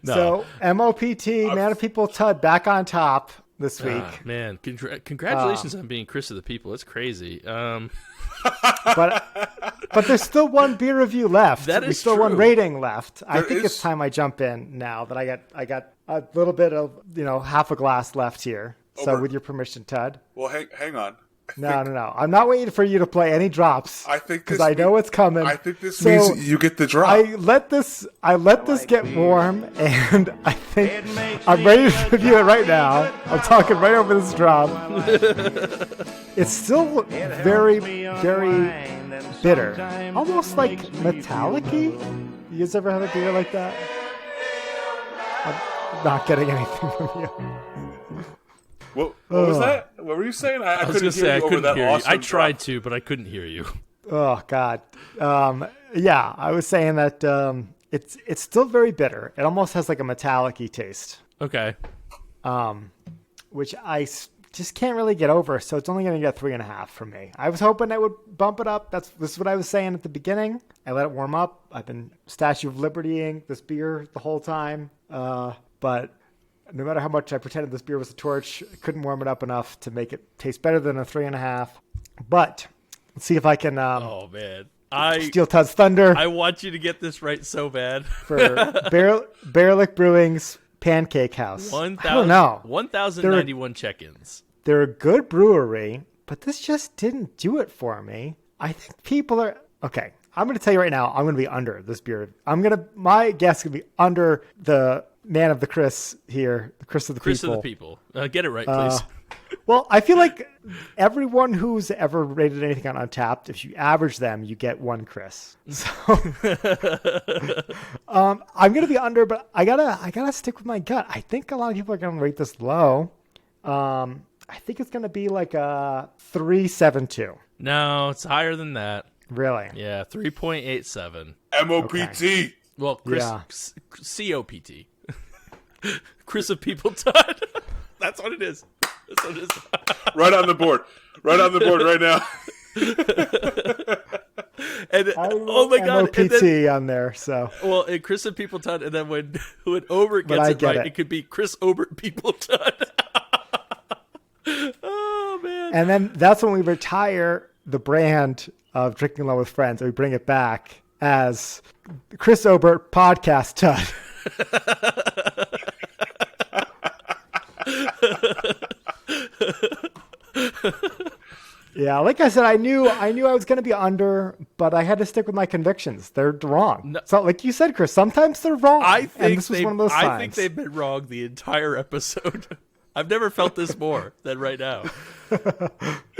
[SPEAKER 1] No.
[SPEAKER 3] So MOPT, Man of People Tud, back on top this week.
[SPEAKER 1] Man, congratulations on being Chris of the People. It's crazy.
[SPEAKER 3] But there's still one beer review left.
[SPEAKER 1] That
[SPEAKER 3] There's
[SPEAKER 1] is
[SPEAKER 3] still
[SPEAKER 1] true.
[SPEAKER 3] one rating left. I think
[SPEAKER 2] is-
[SPEAKER 3] it's time I jump in now that I got a little bit of half a glass left here. So
[SPEAKER 2] Over.
[SPEAKER 3] with your permission, Tud.
[SPEAKER 2] Well, hang on.
[SPEAKER 3] No. I'm not waiting for you to play any drops.
[SPEAKER 2] I think
[SPEAKER 3] because
[SPEAKER 2] this
[SPEAKER 3] I know it's coming.
[SPEAKER 2] I think this
[SPEAKER 3] So
[SPEAKER 2] means you get the drop.
[SPEAKER 3] I let this get warm, and I think I'm ready to review it right now. I'm talking right over this drop. It's still very, very bitter, almost like metallic-y. You guys ever have a beer like that? I'm not getting anything from you.
[SPEAKER 2] What was that? What were you saying? I
[SPEAKER 1] I was
[SPEAKER 2] couldn't
[SPEAKER 1] going to
[SPEAKER 2] hear
[SPEAKER 1] say I
[SPEAKER 2] you over
[SPEAKER 1] couldn't
[SPEAKER 2] that
[SPEAKER 1] hear you.
[SPEAKER 2] awesome
[SPEAKER 1] I tried
[SPEAKER 2] drop.
[SPEAKER 1] to, but I couldn't hear you.
[SPEAKER 3] Oh God. Yeah, I was saying that it's still very bitter. It almost has like a metallic-y taste,
[SPEAKER 1] Okay.
[SPEAKER 3] which just can't really get over. So it's only going to get 3.5 from me. I was hoping I would bump it up. This is what I was saying at the beginning. I let it warm up. I've been Statue of Libertying this beer the whole time. But no matter how much I pretended this beer was a torch, I couldn't warm it up enough to make it taste better than a 3.5. But let's see if I can
[SPEAKER 1] Oh, man.
[SPEAKER 3] steal Todd's thunder
[SPEAKER 1] I want you to get this right so bad.
[SPEAKER 3] for Bearlick Brewing's Pancake House. I don't know.
[SPEAKER 1] 1,091 check-ins.
[SPEAKER 3] They're a good brewery, but this just didn't do it for me. I think people are okay. I'm going to tell you right now, I'm going to be under this beer. My guess is going to be under the man of the Chris here, the Chris of the
[SPEAKER 1] Chris
[SPEAKER 3] people.
[SPEAKER 1] of the People. Get it right, please.
[SPEAKER 3] Well, I feel like everyone who's ever rated anything on Untapped, if you average them, you get one Chris. So I'm going to be under, but I gotta stick with my gut. I think a lot of people are going to rate this low. I think it's going to be like a 3.72.
[SPEAKER 1] No, it's higher than that.
[SPEAKER 3] Really?
[SPEAKER 1] Yeah, 3.87.
[SPEAKER 2] MOPT.
[SPEAKER 1] Well, Chris,
[SPEAKER 3] Yeah.
[SPEAKER 1] COPT. Chris of People Todd. That's what it is. That's what it is.
[SPEAKER 2] Right on the board. Right on the board right now.
[SPEAKER 1] And oh my God. And
[SPEAKER 3] MOPT
[SPEAKER 1] then,
[SPEAKER 3] on there. So
[SPEAKER 1] well, and Chris of People Todd, and then when Obert
[SPEAKER 3] But I
[SPEAKER 1] gets it
[SPEAKER 3] get
[SPEAKER 1] right,
[SPEAKER 3] it.
[SPEAKER 1] it could be Chris Obert People Todd. Oh, man.
[SPEAKER 3] and then that's when we retire the brand of Drinking Alone with Friends and we bring it back as Chris Obert Podcast Tud. Yeah, like I said, I knew I was going to be under, but I had to stick with my convictions. They're wrong.
[SPEAKER 1] No.
[SPEAKER 3] So, like you said, Chris, sometimes they're wrong. And this was one of those
[SPEAKER 1] I
[SPEAKER 3] times.
[SPEAKER 1] think they've been wrong the entire episode. I've never felt this more than right now.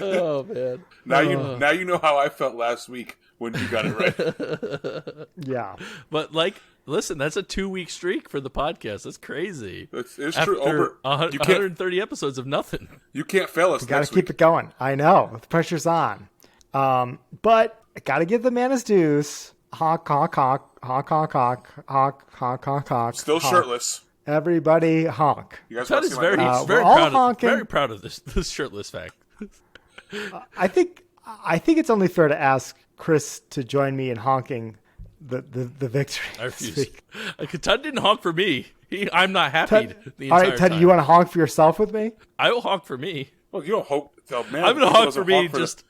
[SPEAKER 1] Oh man!
[SPEAKER 2] Now you know how I felt last week when you got it right.
[SPEAKER 3] Yeah,
[SPEAKER 1] But listen, that's a 2-week streak for the podcast. That's crazy.
[SPEAKER 2] It's true.
[SPEAKER 1] After
[SPEAKER 2] Over
[SPEAKER 1] 130 episodes of nothing.
[SPEAKER 2] You can't fail us.
[SPEAKER 3] got to
[SPEAKER 2] next
[SPEAKER 3] keep
[SPEAKER 2] week.
[SPEAKER 3] it going. I know the pressure's on, but I got to give the man his dues. Honk, honk, honk, honk, honk, honk, honk, honk, honk, honk.
[SPEAKER 2] Still
[SPEAKER 3] honk.
[SPEAKER 2] shirtless.
[SPEAKER 3] Everybody honk.
[SPEAKER 2] You guys
[SPEAKER 1] Todd
[SPEAKER 2] want to
[SPEAKER 1] is
[SPEAKER 2] see my
[SPEAKER 1] very,
[SPEAKER 2] nipples?
[SPEAKER 1] very
[SPEAKER 3] we're all
[SPEAKER 1] proud.
[SPEAKER 3] honking.
[SPEAKER 1] Very proud of this shirtless fact.
[SPEAKER 3] I think it's only fair to ask Chris to join me in honking the victory.
[SPEAKER 1] I
[SPEAKER 3] this
[SPEAKER 1] refuse.
[SPEAKER 3] week.
[SPEAKER 1] Todd didn't honk for me. I'm not happy the
[SPEAKER 3] All
[SPEAKER 1] entire
[SPEAKER 3] right, Ted,
[SPEAKER 1] time.
[SPEAKER 3] you want to honk for yourself with me?
[SPEAKER 1] I will honk for me.
[SPEAKER 2] Well, you don't hope. So, man,
[SPEAKER 1] I'm gonna
[SPEAKER 2] he
[SPEAKER 1] honk
[SPEAKER 2] doesn't
[SPEAKER 1] for me.
[SPEAKER 2] the-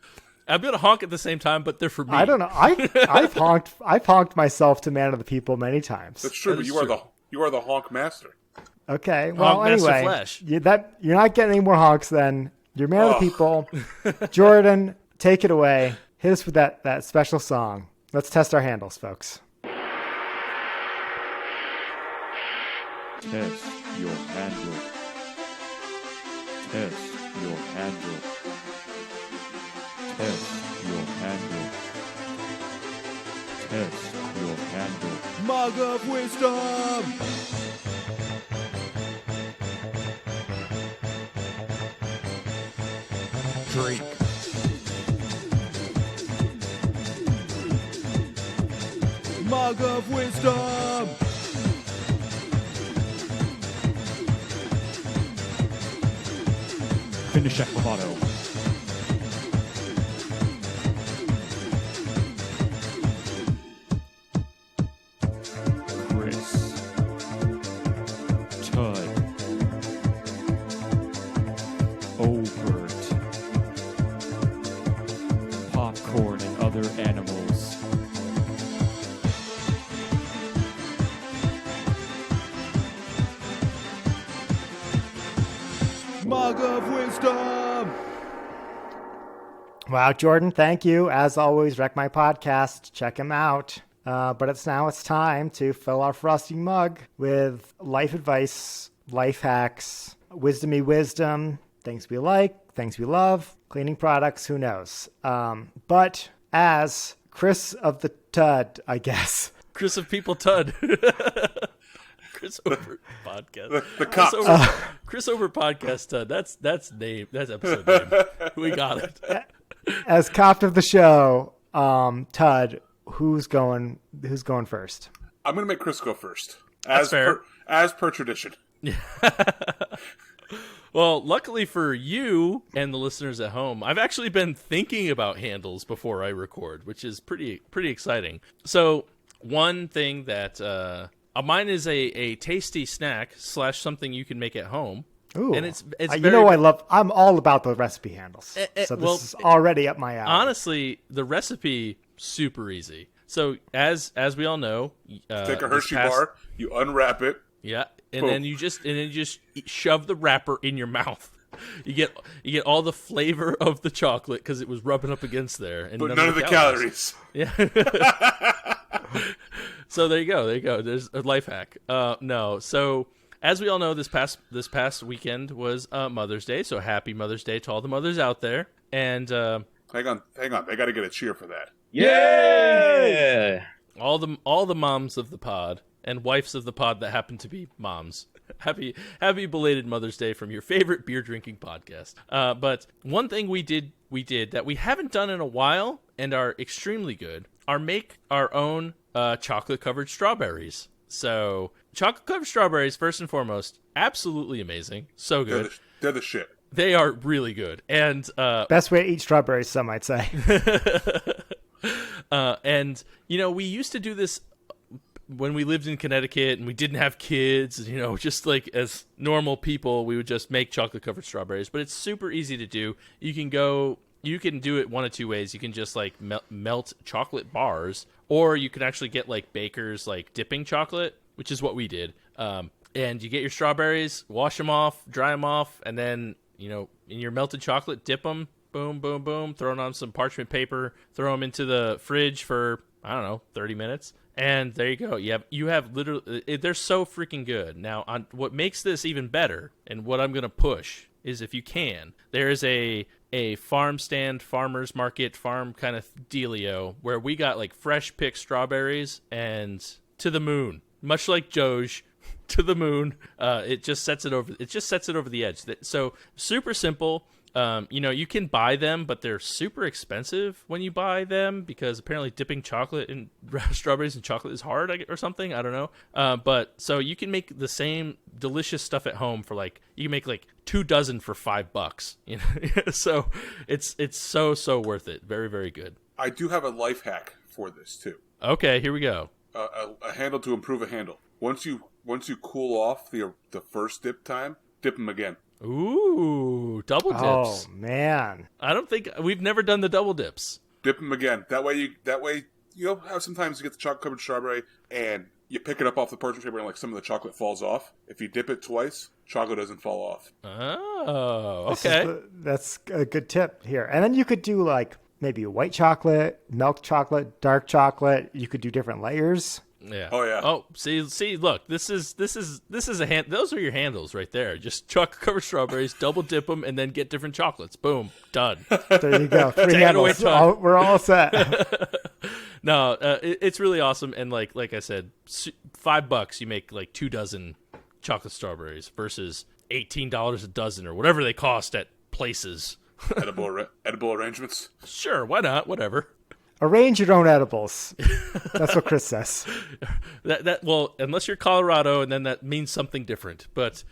[SPEAKER 1] I'm gonna honk at the same time, but they're for me.
[SPEAKER 3] I don't know. I've honked myself to man of the people many times.
[SPEAKER 2] That's true.
[SPEAKER 1] That
[SPEAKER 2] But
[SPEAKER 1] is
[SPEAKER 2] you are the honk master.
[SPEAKER 3] Okay. Well,
[SPEAKER 1] Honk Master
[SPEAKER 3] anyway,
[SPEAKER 1] Flash.
[SPEAKER 3] you're not getting any more honks then. You're man of the people. Jordan, take it away. Hit us with that special song. Let's test our handles, folks.
[SPEAKER 5] Test your handle. Test your handle. Test your handle. Test your handle. Mug of wisdom!
[SPEAKER 4] Drink.
[SPEAKER 5] Mug of wisdom! Finish that bravado. Chris. Tud. Obert. Popcorn and other animals. Mug of wisdom!
[SPEAKER 3] Wow, Jordan, thank you. As always, Wreck My Podcast. Check him out. But it's time to fill our Frosty mug with life advice, life hacks, wisdomy wisdom, things we like, things we love, cleaning products, who knows. But as Chris of the Tud, I guess.
[SPEAKER 1] Chris of People Tud. Chris Over Podcast.
[SPEAKER 2] The cops.
[SPEAKER 1] Chris Over Podcast Tud. That's name. That's episode name. We got it.
[SPEAKER 3] As cop of the show, Tud, who's going first?
[SPEAKER 2] I'm going to make Chris go first.
[SPEAKER 1] That's fair.
[SPEAKER 2] As per tradition.
[SPEAKER 1] Well, luckily for you and the listeners at home, I've actually been thinking about handles before I record, which is pretty exciting. So one thing that mine is a tasty snack / something you can make at home.
[SPEAKER 3] Ooh,
[SPEAKER 1] and it's
[SPEAKER 3] I'm all about the recipe handles. So this is already up my alley.
[SPEAKER 1] Honestly, the recipe super easy. So as we all know,
[SPEAKER 2] Take a Hershey bar, you unwrap it.
[SPEAKER 1] Yeah, and
[SPEAKER 2] Boom.
[SPEAKER 1] then you just shove the wrapper in your mouth. You get all the flavor of the chocolate because it was rubbing up against there, and
[SPEAKER 2] But none of the calories.
[SPEAKER 1] Yeah. So there you go. There's a life hack. No. So as we all know, this past weekend was Mother's Day. So happy Mother's Day to all the mothers out there. And
[SPEAKER 2] Hang on. I got to get a cheer for that.
[SPEAKER 6] Yeah!
[SPEAKER 1] all the moms of the pod and wives of the pod that happen to be moms. Happy belated Mother's Day from your favorite beer drinking podcast. But one thing we did that we haven't done in a while and are extremely good are make our own chocolate covered strawberries. So chocolate covered strawberries, first and foremost, absolutely amazing. So good.
[SPEAKER 2] They're the shit.
[SPEAKER 1] They are really good. And
[SPEAKER 3] Best way to eat strawberries, some might say.
[SPEAKER 1] and we used to do this when we lived in Connecticut and we didn't have kids, just like as normal people, we would just make chocolate covered strawberries, but it's super easy to do. You can go you can do it one of two ways. You can just like melt chocolate bars, or you can actually get like Baker's like dipping chocolate, which is what we did. And you get your strawberries, wash them off, dry them off, and then, you know, in your melted chocolate, dip them, boom, boom, boom, throw it on some parchment paper, throw them into the fridge for, I don't know, 30 minutes. And there you go. You have literally, they're so freaking good. Now, on what makes this even better, and what I'm going to push, is if you can, there is a farm stand, farmer's market, farm kind of dealio, where we got like fresh picked strawberries and to the moon. Much like Doge, to the moon. It just sets it over the edge. So super simple. You know, you can buy them, but they're super expensive when you buy them because apparently dipping chocolate in strawberries and chocolate is hard or something. I don't know. But so you can make the same delicious stuff at home for like, you can make like 2 dozen for $5. You know, so it's so worth it. Very, very good.
[SPEAKER 2] I do have a life hack for this too.
[SPEAKER 1] Okay, here we go.
[SPEAKER 2] A handle to improve a handle. Once you cool off the first dip time, dip them again.
[SPEAKER 1] Ooh, double dips.
[SPEAKER 3] Oh man,
[SPEAKER 1] I don't think we've never done the double dips.
[SPEAKER 2] Dip them again. That way you know how sometimes you get the chocolate covered strawberry and you pick it up off the parchment paper and like some of the chocolate falls off. If you dip it twice, chocolate doesn't fall off.
[SPEAKER 1] Oh, okay.
[SPEAKER 3] That's a good tip here. And then you could do like maybe white chocolate, milk chocolate, dark chocolate. You could do different layers.
[SPEAKER 1] Yeah.
[SPEAKER 2] Oh yeah.
[SPEAKER 1] Oh, see. Look, this is a hand. Those are your handles right there. Just chocolate covered strawberries, double dip them, and then get different chocolates. Boom, done.
[SPEAKER 3] There you go. 3 handles. We're all set.
[SPEAKER 1] No, it's really awesome. And like I said, $5 you make like 2 dozen chocolate strawberries versus $18 a dozen or whatever they cost at places.
[SPEAKER 2] Edible arrangements.
[SPEAKER 1] Sure, why not? Whatever.
[SPEAKER 3] Arrange your own edibles. That's what Chris says.
[SPEAKER 1] Well, unless you're Colorado, and then that means something different. But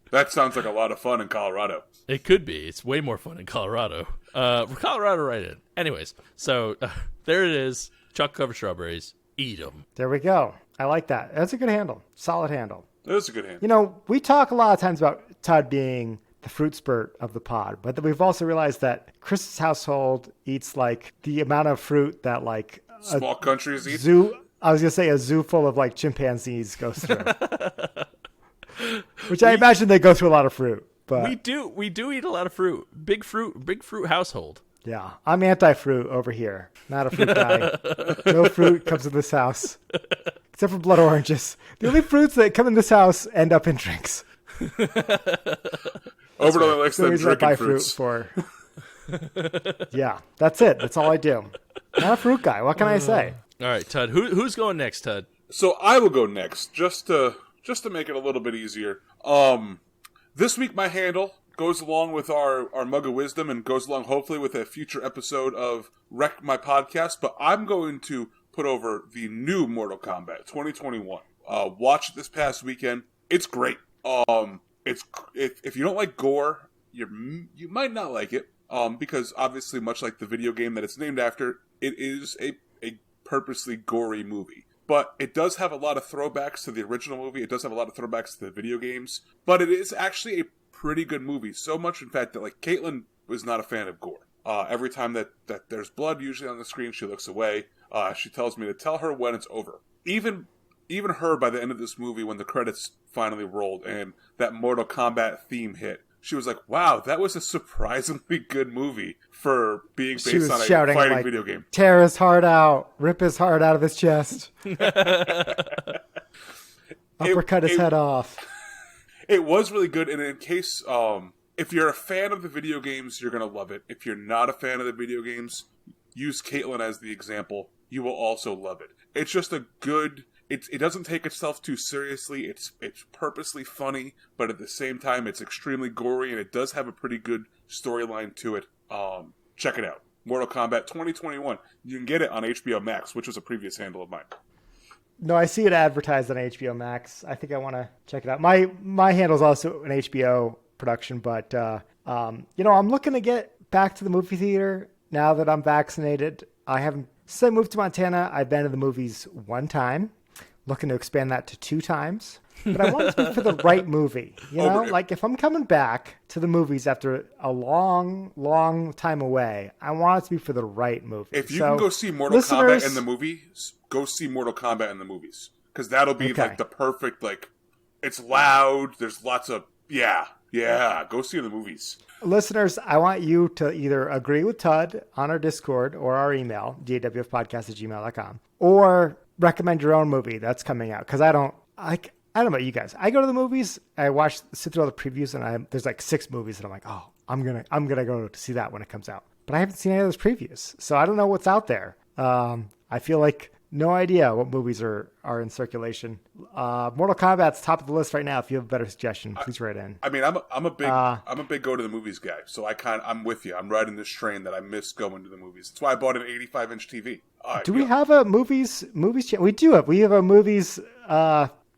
[SPEAKER 2] that sounds like a lot of fun in Colorado.
[SPEAKER 1] It could be. It's way more fun in Colorado. We're Colorado right in. Anyways, so there it is. Chocolate covered strawberries. Eat them.
[SPEAKER 3] There we go. I like that. That's a good handle. Solid handle.
[SPEAKER 2] That is a good handle.
[SPEAKER 3] You know, we talk a lot of times about Todd being the fruit spurt of the pod, but we've also realized that Chris's household eats like the amount of fruit that like
[SPEAKER 2] small countries eat.
[SPEAKER 3] I was gonna say a zoo full of like chimpanzees goes through, which I imagine they go through a lot of fruit. But
[SPEAKER 1] we do eat a lot of fruit. Big fruit household.
[SPEAKER 3] Yeah, I'm anti-fruit over here. Not a fruit guy. No fruit comes in this house except for blood oranges. The only fruits that come in this house end up in drinks.
[SPEAKER 2] Overly likes them drinking
[SPEAKER 3] fruits.
[SPEAKER 2] fruit
[SPEAKER 3] for. Yeah, that's it. That's all I do. Not a fruit guy. What can I say?
[SPEAKER 1] All right, Tud. Who's going next, Tud?
[SPEAKER 2] So I will go next, just to make it a little bit easier. This week my handle goes along with our mug of wisdom and goes along hopefully with a future episode of Wreck My Podcast. But I'm going to put over the new Mortal Kombat 2021. Watch it this past weekend. It's great. If you don't like gore, you might not like it. Because obviously, much like the video game that it's named after, it is a purposely gory movie. But it does have a lot of throwbacks to the original movie. It does have a lot of throwbacks to the video games. But it is actually a pretty good movie. So much, in fact, that like Caitlin was not a fan of gore. Every time that there's blood usually on the screen, she looks away. She tells me to tell her when it's over. Even her, by the end of this movie, when the credits finally rolled and that Mortal Kombat theme hit, she was like, wow, that was a surprisingly good movie for being based on a
[SPEAKER 3] shouting,
[SPEAKER 2] fighting
[SPEAKER 3] like,
[SPEAKER 2] video game.
[SPEAKER 3] Tear his heart out. Rip his heart out of his chest. Uppercut his head off.
[SPEAKER 2] It was really good, and in case, if you're a fan of the video games, you're going to love it. If you're not a fan of the video games, use Caitlin as the example. You will also love it. It's just a good... It doesn't take itself too seriously. It's purposely funny, but at the same time, it's extremely gory, and it does have a pretty good storyline to it. Check it out. Mortal Kombat 2021. You can get it on HBOMax, which was a previous handle of mine.
[SPEAKER 3] No, I see it advertised on HBOMax. I think I want to check it out. My handle is also an HBO production, but I'm looking to get back to the movie theater now that I'm vaccinated. Since I moved to Montana, I've been to the movies 1 time. Looking to expand that to 2 times. but I want it to be for the right movie. You know,
[SPEAKER 2] Over-
[SPEAKER 3] like if I'm coming back to the movies after a long, long time away, I want it to be for the right movie.
[SPEAKER 2] If you
[SPEAKER 3] So,
[SPEAKER 2] can go see Mortal
[SPEAKER 3] listeners-
[SPEAKER 2] Kombat in the movies, go see Mortal Kombat in the movies. Because that'll be
[SPEAKER 3] Okay.
[SPEAKER 2] like the perfect, like, it's loud, there's lots of, yeah, go see it in the movies.
[SPEAKER 3] Listeners, I want you to either agree with Todd on our Discord or our email, dawfpodcast@gmail.com, or recommend your own movie that's coming out. Because I don't know about you guys. I go to the movies, I sit through all the previews, and there's like 6 movies, and I'm like, oh, I'm gonna go to see that when it comes out. But I haven't seen any of those previews, so I don't know what's out there. I feel like no idea what movies are in circulation. Mortal Kombat's top of the list right now. If you have a better suggestion, please write in.
[SPEAKER 2] I mean, I'm a big go to the movies guy, so I'm with you. I'm riding this train that I miss going to the movies. That's why I bought an 85-inch TV.
[SPEAKER 3] Do we have a movies channel? We do have. We have a movies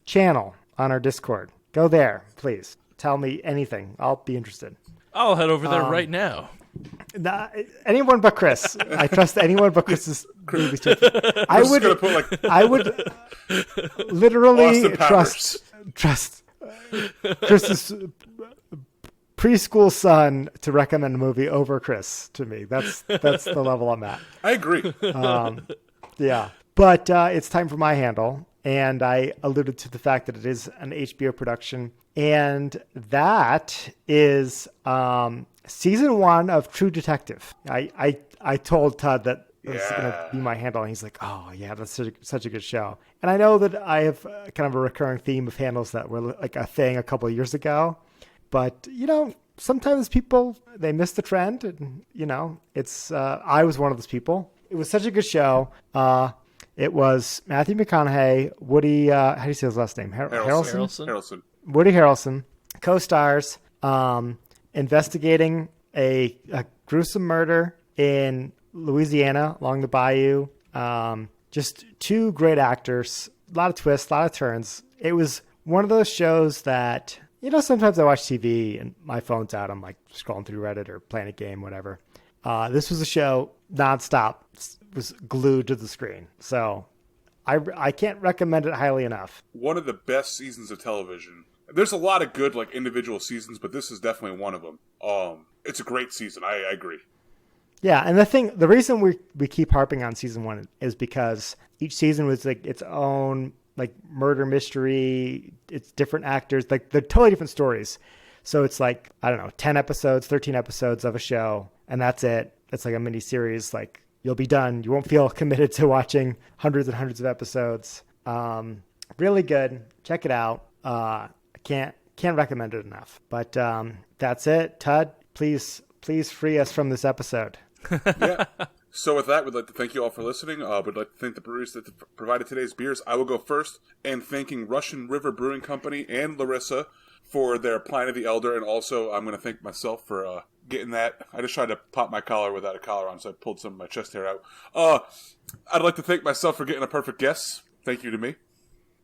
[SPEAKER 3] channel on our Discord. Go there, please. Tell me anything. I'll be interested.
[SPEAKER 1] I'll head over there right now.
[SPEAKER 3] Anyone but Chris. I trust anyone but Chris's movies channel. I would literally
[SPEAKER 2] Austin Powers.
[SPEAKER 3] trust Chris's preschool son to recommend a movie over Chris to me. That's the level I'm at.
[SPEAKER 2] I agree.
[SPEAKER 3] Yeah. But it's time for my handle. And I alluded to the fact that it is an HBO production. And that is season 1 of True Detective. I told Todd that it was going to be my handle. And he's like, oh, yeah, that's such a good show. And I know that I have kind of a recurring theme of handles that were like a thing a couple of years ago. But, you know, sometimes people, they miss the trend. And, you know, I was one of those people. It was such a good show. It was Matthew McConaughey, Woody, how do you say his last name?
[SPEAKER 2] Harrelson.
[SPEAKER 3] Woody Harrelson, co-stars, investigating a gruesome murder in Louisiana along the bayou. Just 2 great actors, a lot of twists, a lot of turns. It was one of those shows that, you know, sometimes I watch TV and my phone's out. I'm like scrolling through Reddit or playing a game, whatever. This was a show nonstop, was glued to the screen. So I can't recommend it highly enough.
[SPEAKER 2] One of the best seasons of television. There's a lot of good like individual seasons, but this is definitely one of them. It's a great season. I agree.
[SPEAKER 3] Yeah, and the reason we keep harping on season 1 is because each season was like its own like murder mystery. It's different actors, like they're totally different stories. So it's like, I don't know, 10 episodes, 13 episodes of a show, and that's it. It's like a mini series. Like you'll be done. You won't feel committed to watching hundreds and hundreds of episodes. Really good. Check it out. I can't recommend it enough. But that's it. Todd, please free us from this episode.
[SPEAKER 2] Yeah. So with that, we'd like to thank you all for listening. We'd like to thank the breweries that provided today's beers. I will go first, and thanking Russian River Brewing Company and Larissa for their Pint of the Elder, and also I'm going to thank myself for getting that. I just tried to pop my collar without a collar on, so I pulled some of my chest hair out. I'd like to thank myself for getting a perfect guess. Thank you to me.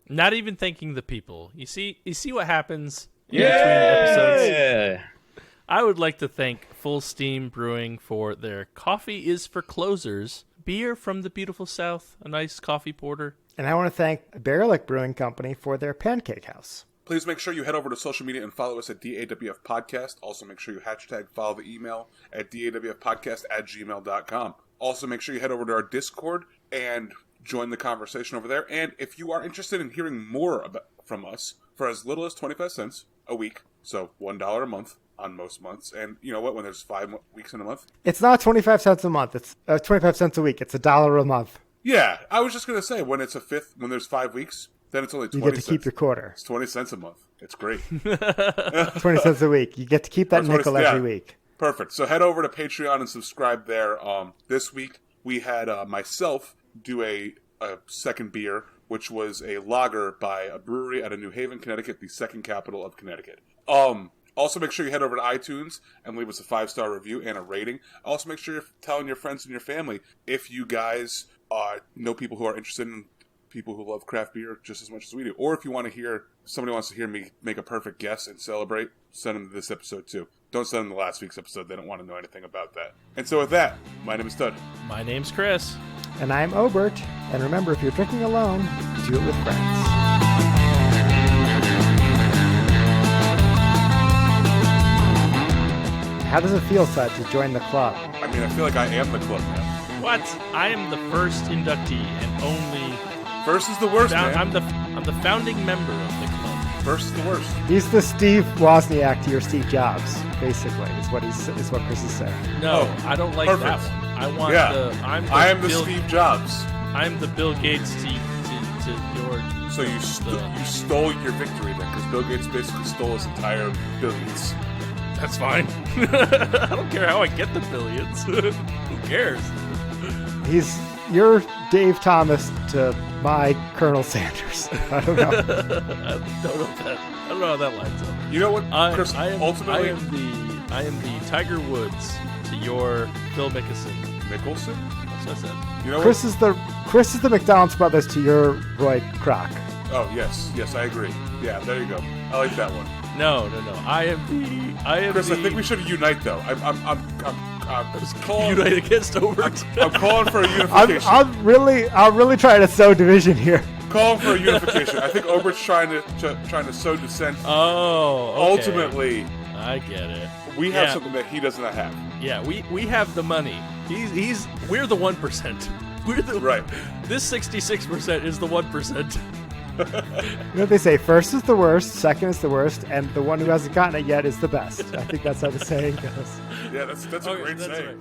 [SPEAKER 1] Not even thanking the people. You see what happens in between episodes?
[SPEAKER 6] Yeah.
[SPEAKER 1] I would like to thank Full Steam Brewing for their Coffee is for Closers beer from the beautiful South, a nice coffee porter.
[SPEAKER 3] And I want to thank Barrelick Brewing Company for their Pancake House.
[SPEAKER 2] Please make sure you head over to social media and follow us at DAWF Podcast. Also make sure you follow the email at dawfpodcast@gmail.com. Also make sure you head over to our Discord and join the conversation over there. And if you are interested in hearing more from us for as little as 25 cents a week, so $1 a month on most months, and you know what, when there's 5 weeks in a month?
[SPEAKER 3] It's not 25 cents a month. It's 25 cents a week. It's $1 a month.
[SPEAKER 2] Yeah, I was just going to say, when it's when there's 5 weeks, then it's only 20
[SPEAKER 3] You get to
[SPEAKER 2] cents.
[SPEAKER 3] keep your quarter.
[SPEAKER 2] It's 20 cents a month. It's great.
[SPEAKER 3] 20 cents a week. You get to keep that nickel every week.
[SPEAKER 2] Perfect. So head over to Patreon and subscribe there. This week we had myself do a second beer, which was a lager by a brewery out of New Haven, Connecticut, the second capital of Connecticut. Also, make sure you head over to iTunes and leave us a 5-star review and a rating. Also, make sure you're telling your friends and your family if you guys know people who are interested in people who love craft beer just as much as we do. Or if you want to hear, somebody wants to hear me make a perfect guess and celebrate, send them to this episode too. Don't send them to last week's episode. They don't want to know anything about that. And so with that, my name is Todd.
[SPEAKER 1] My name's Chris.
[SPEAKER 3] And I'm Obert. And remember, if you're drinking alone, do it with friends. How does it feel, Sud, to join the club?
[SPEAKER 2] I mean, I feel like I am the club now.
[SPEAKER 1] What? I am the first inductee and only.
[SPEAKER 2] First is the worst, man.
[SPEAKER 1] I'm the founding member of the club.
[SPEAKER 2] First is the worst.
[SPEAKER 3] He's the Steve Wozniak to your Steve Jobs, basically, is what Chris is saying.
[SPEAKER 1] No, I don't like
[SPEAKER 2] Perfect.
[SPEAKER 1] that one. I want
[SPEAKER 2] Yeah.
[SPEAKER 1] I am
[SPEAKER 2] the Steve Jobs.
[SPEAKER 1] I'm the Bill Gates to your.
[SPEAKER 2] So you stole your victory then, because Bill Gates basically stole his entire billions.
[SPEAKER 1] That's fine. I don't care how I get the billions. Who cares?
[SPEAKER 3] You're Dave Thomas to my Colonel Sanders. I don't know.
[SPEAKER 1] I don't know how that lines up.
[SPEAKER 2] You know what, Chris? Ultimately,
[SPEAKER 1] I am the Tiger Woods to your Phil Mickelson.
[SPEAKER 2] Mickelson.
[SPEAKER 1] That's what I said.
[SPEAKER 2] You know
[SPEAKER 3] Chris is the McDonald's brothers to your Roy Kroc.
[SPEAKER 2] Oh yes, I agree. Yeah, there you go. I like that one.
[SPEAKER 1] No. I am
[SPEAKER 2] Chris,
[SPEAKER 1] the.
[SPEAKER 2] I think we should unite though. I'm calling.
[SPEAKER 1] Unite against Obert.
[SPEAKER 2] I'm calling for a unification.
[SPEAKER 3] I'm really trying to sow division here.
[SPEAKER 2] Calling for a unification. I think Obert's trying to sow dissent.
[SPEAKER 1] Oh, okay.
[SPEAKER 2] Ultimately,
[SPEAKER 1] I get it.
[SPEAKER 2] we have something that he does not have.
[SPEAKER 1] Yeah, we have the money. We're the 1%. We're the
[SPEAKER 2] Right.
[SPEAKER 1] This 66% is the 1%.
[SPEAKER 3] You know what they say? First is the worst, second is the worst, and the one who hasn't gotten it yet is the best. I think that's how the saying goes.
[SPEAKER 2] Yeah, that's a great saying.
[SPEAKER 1] right.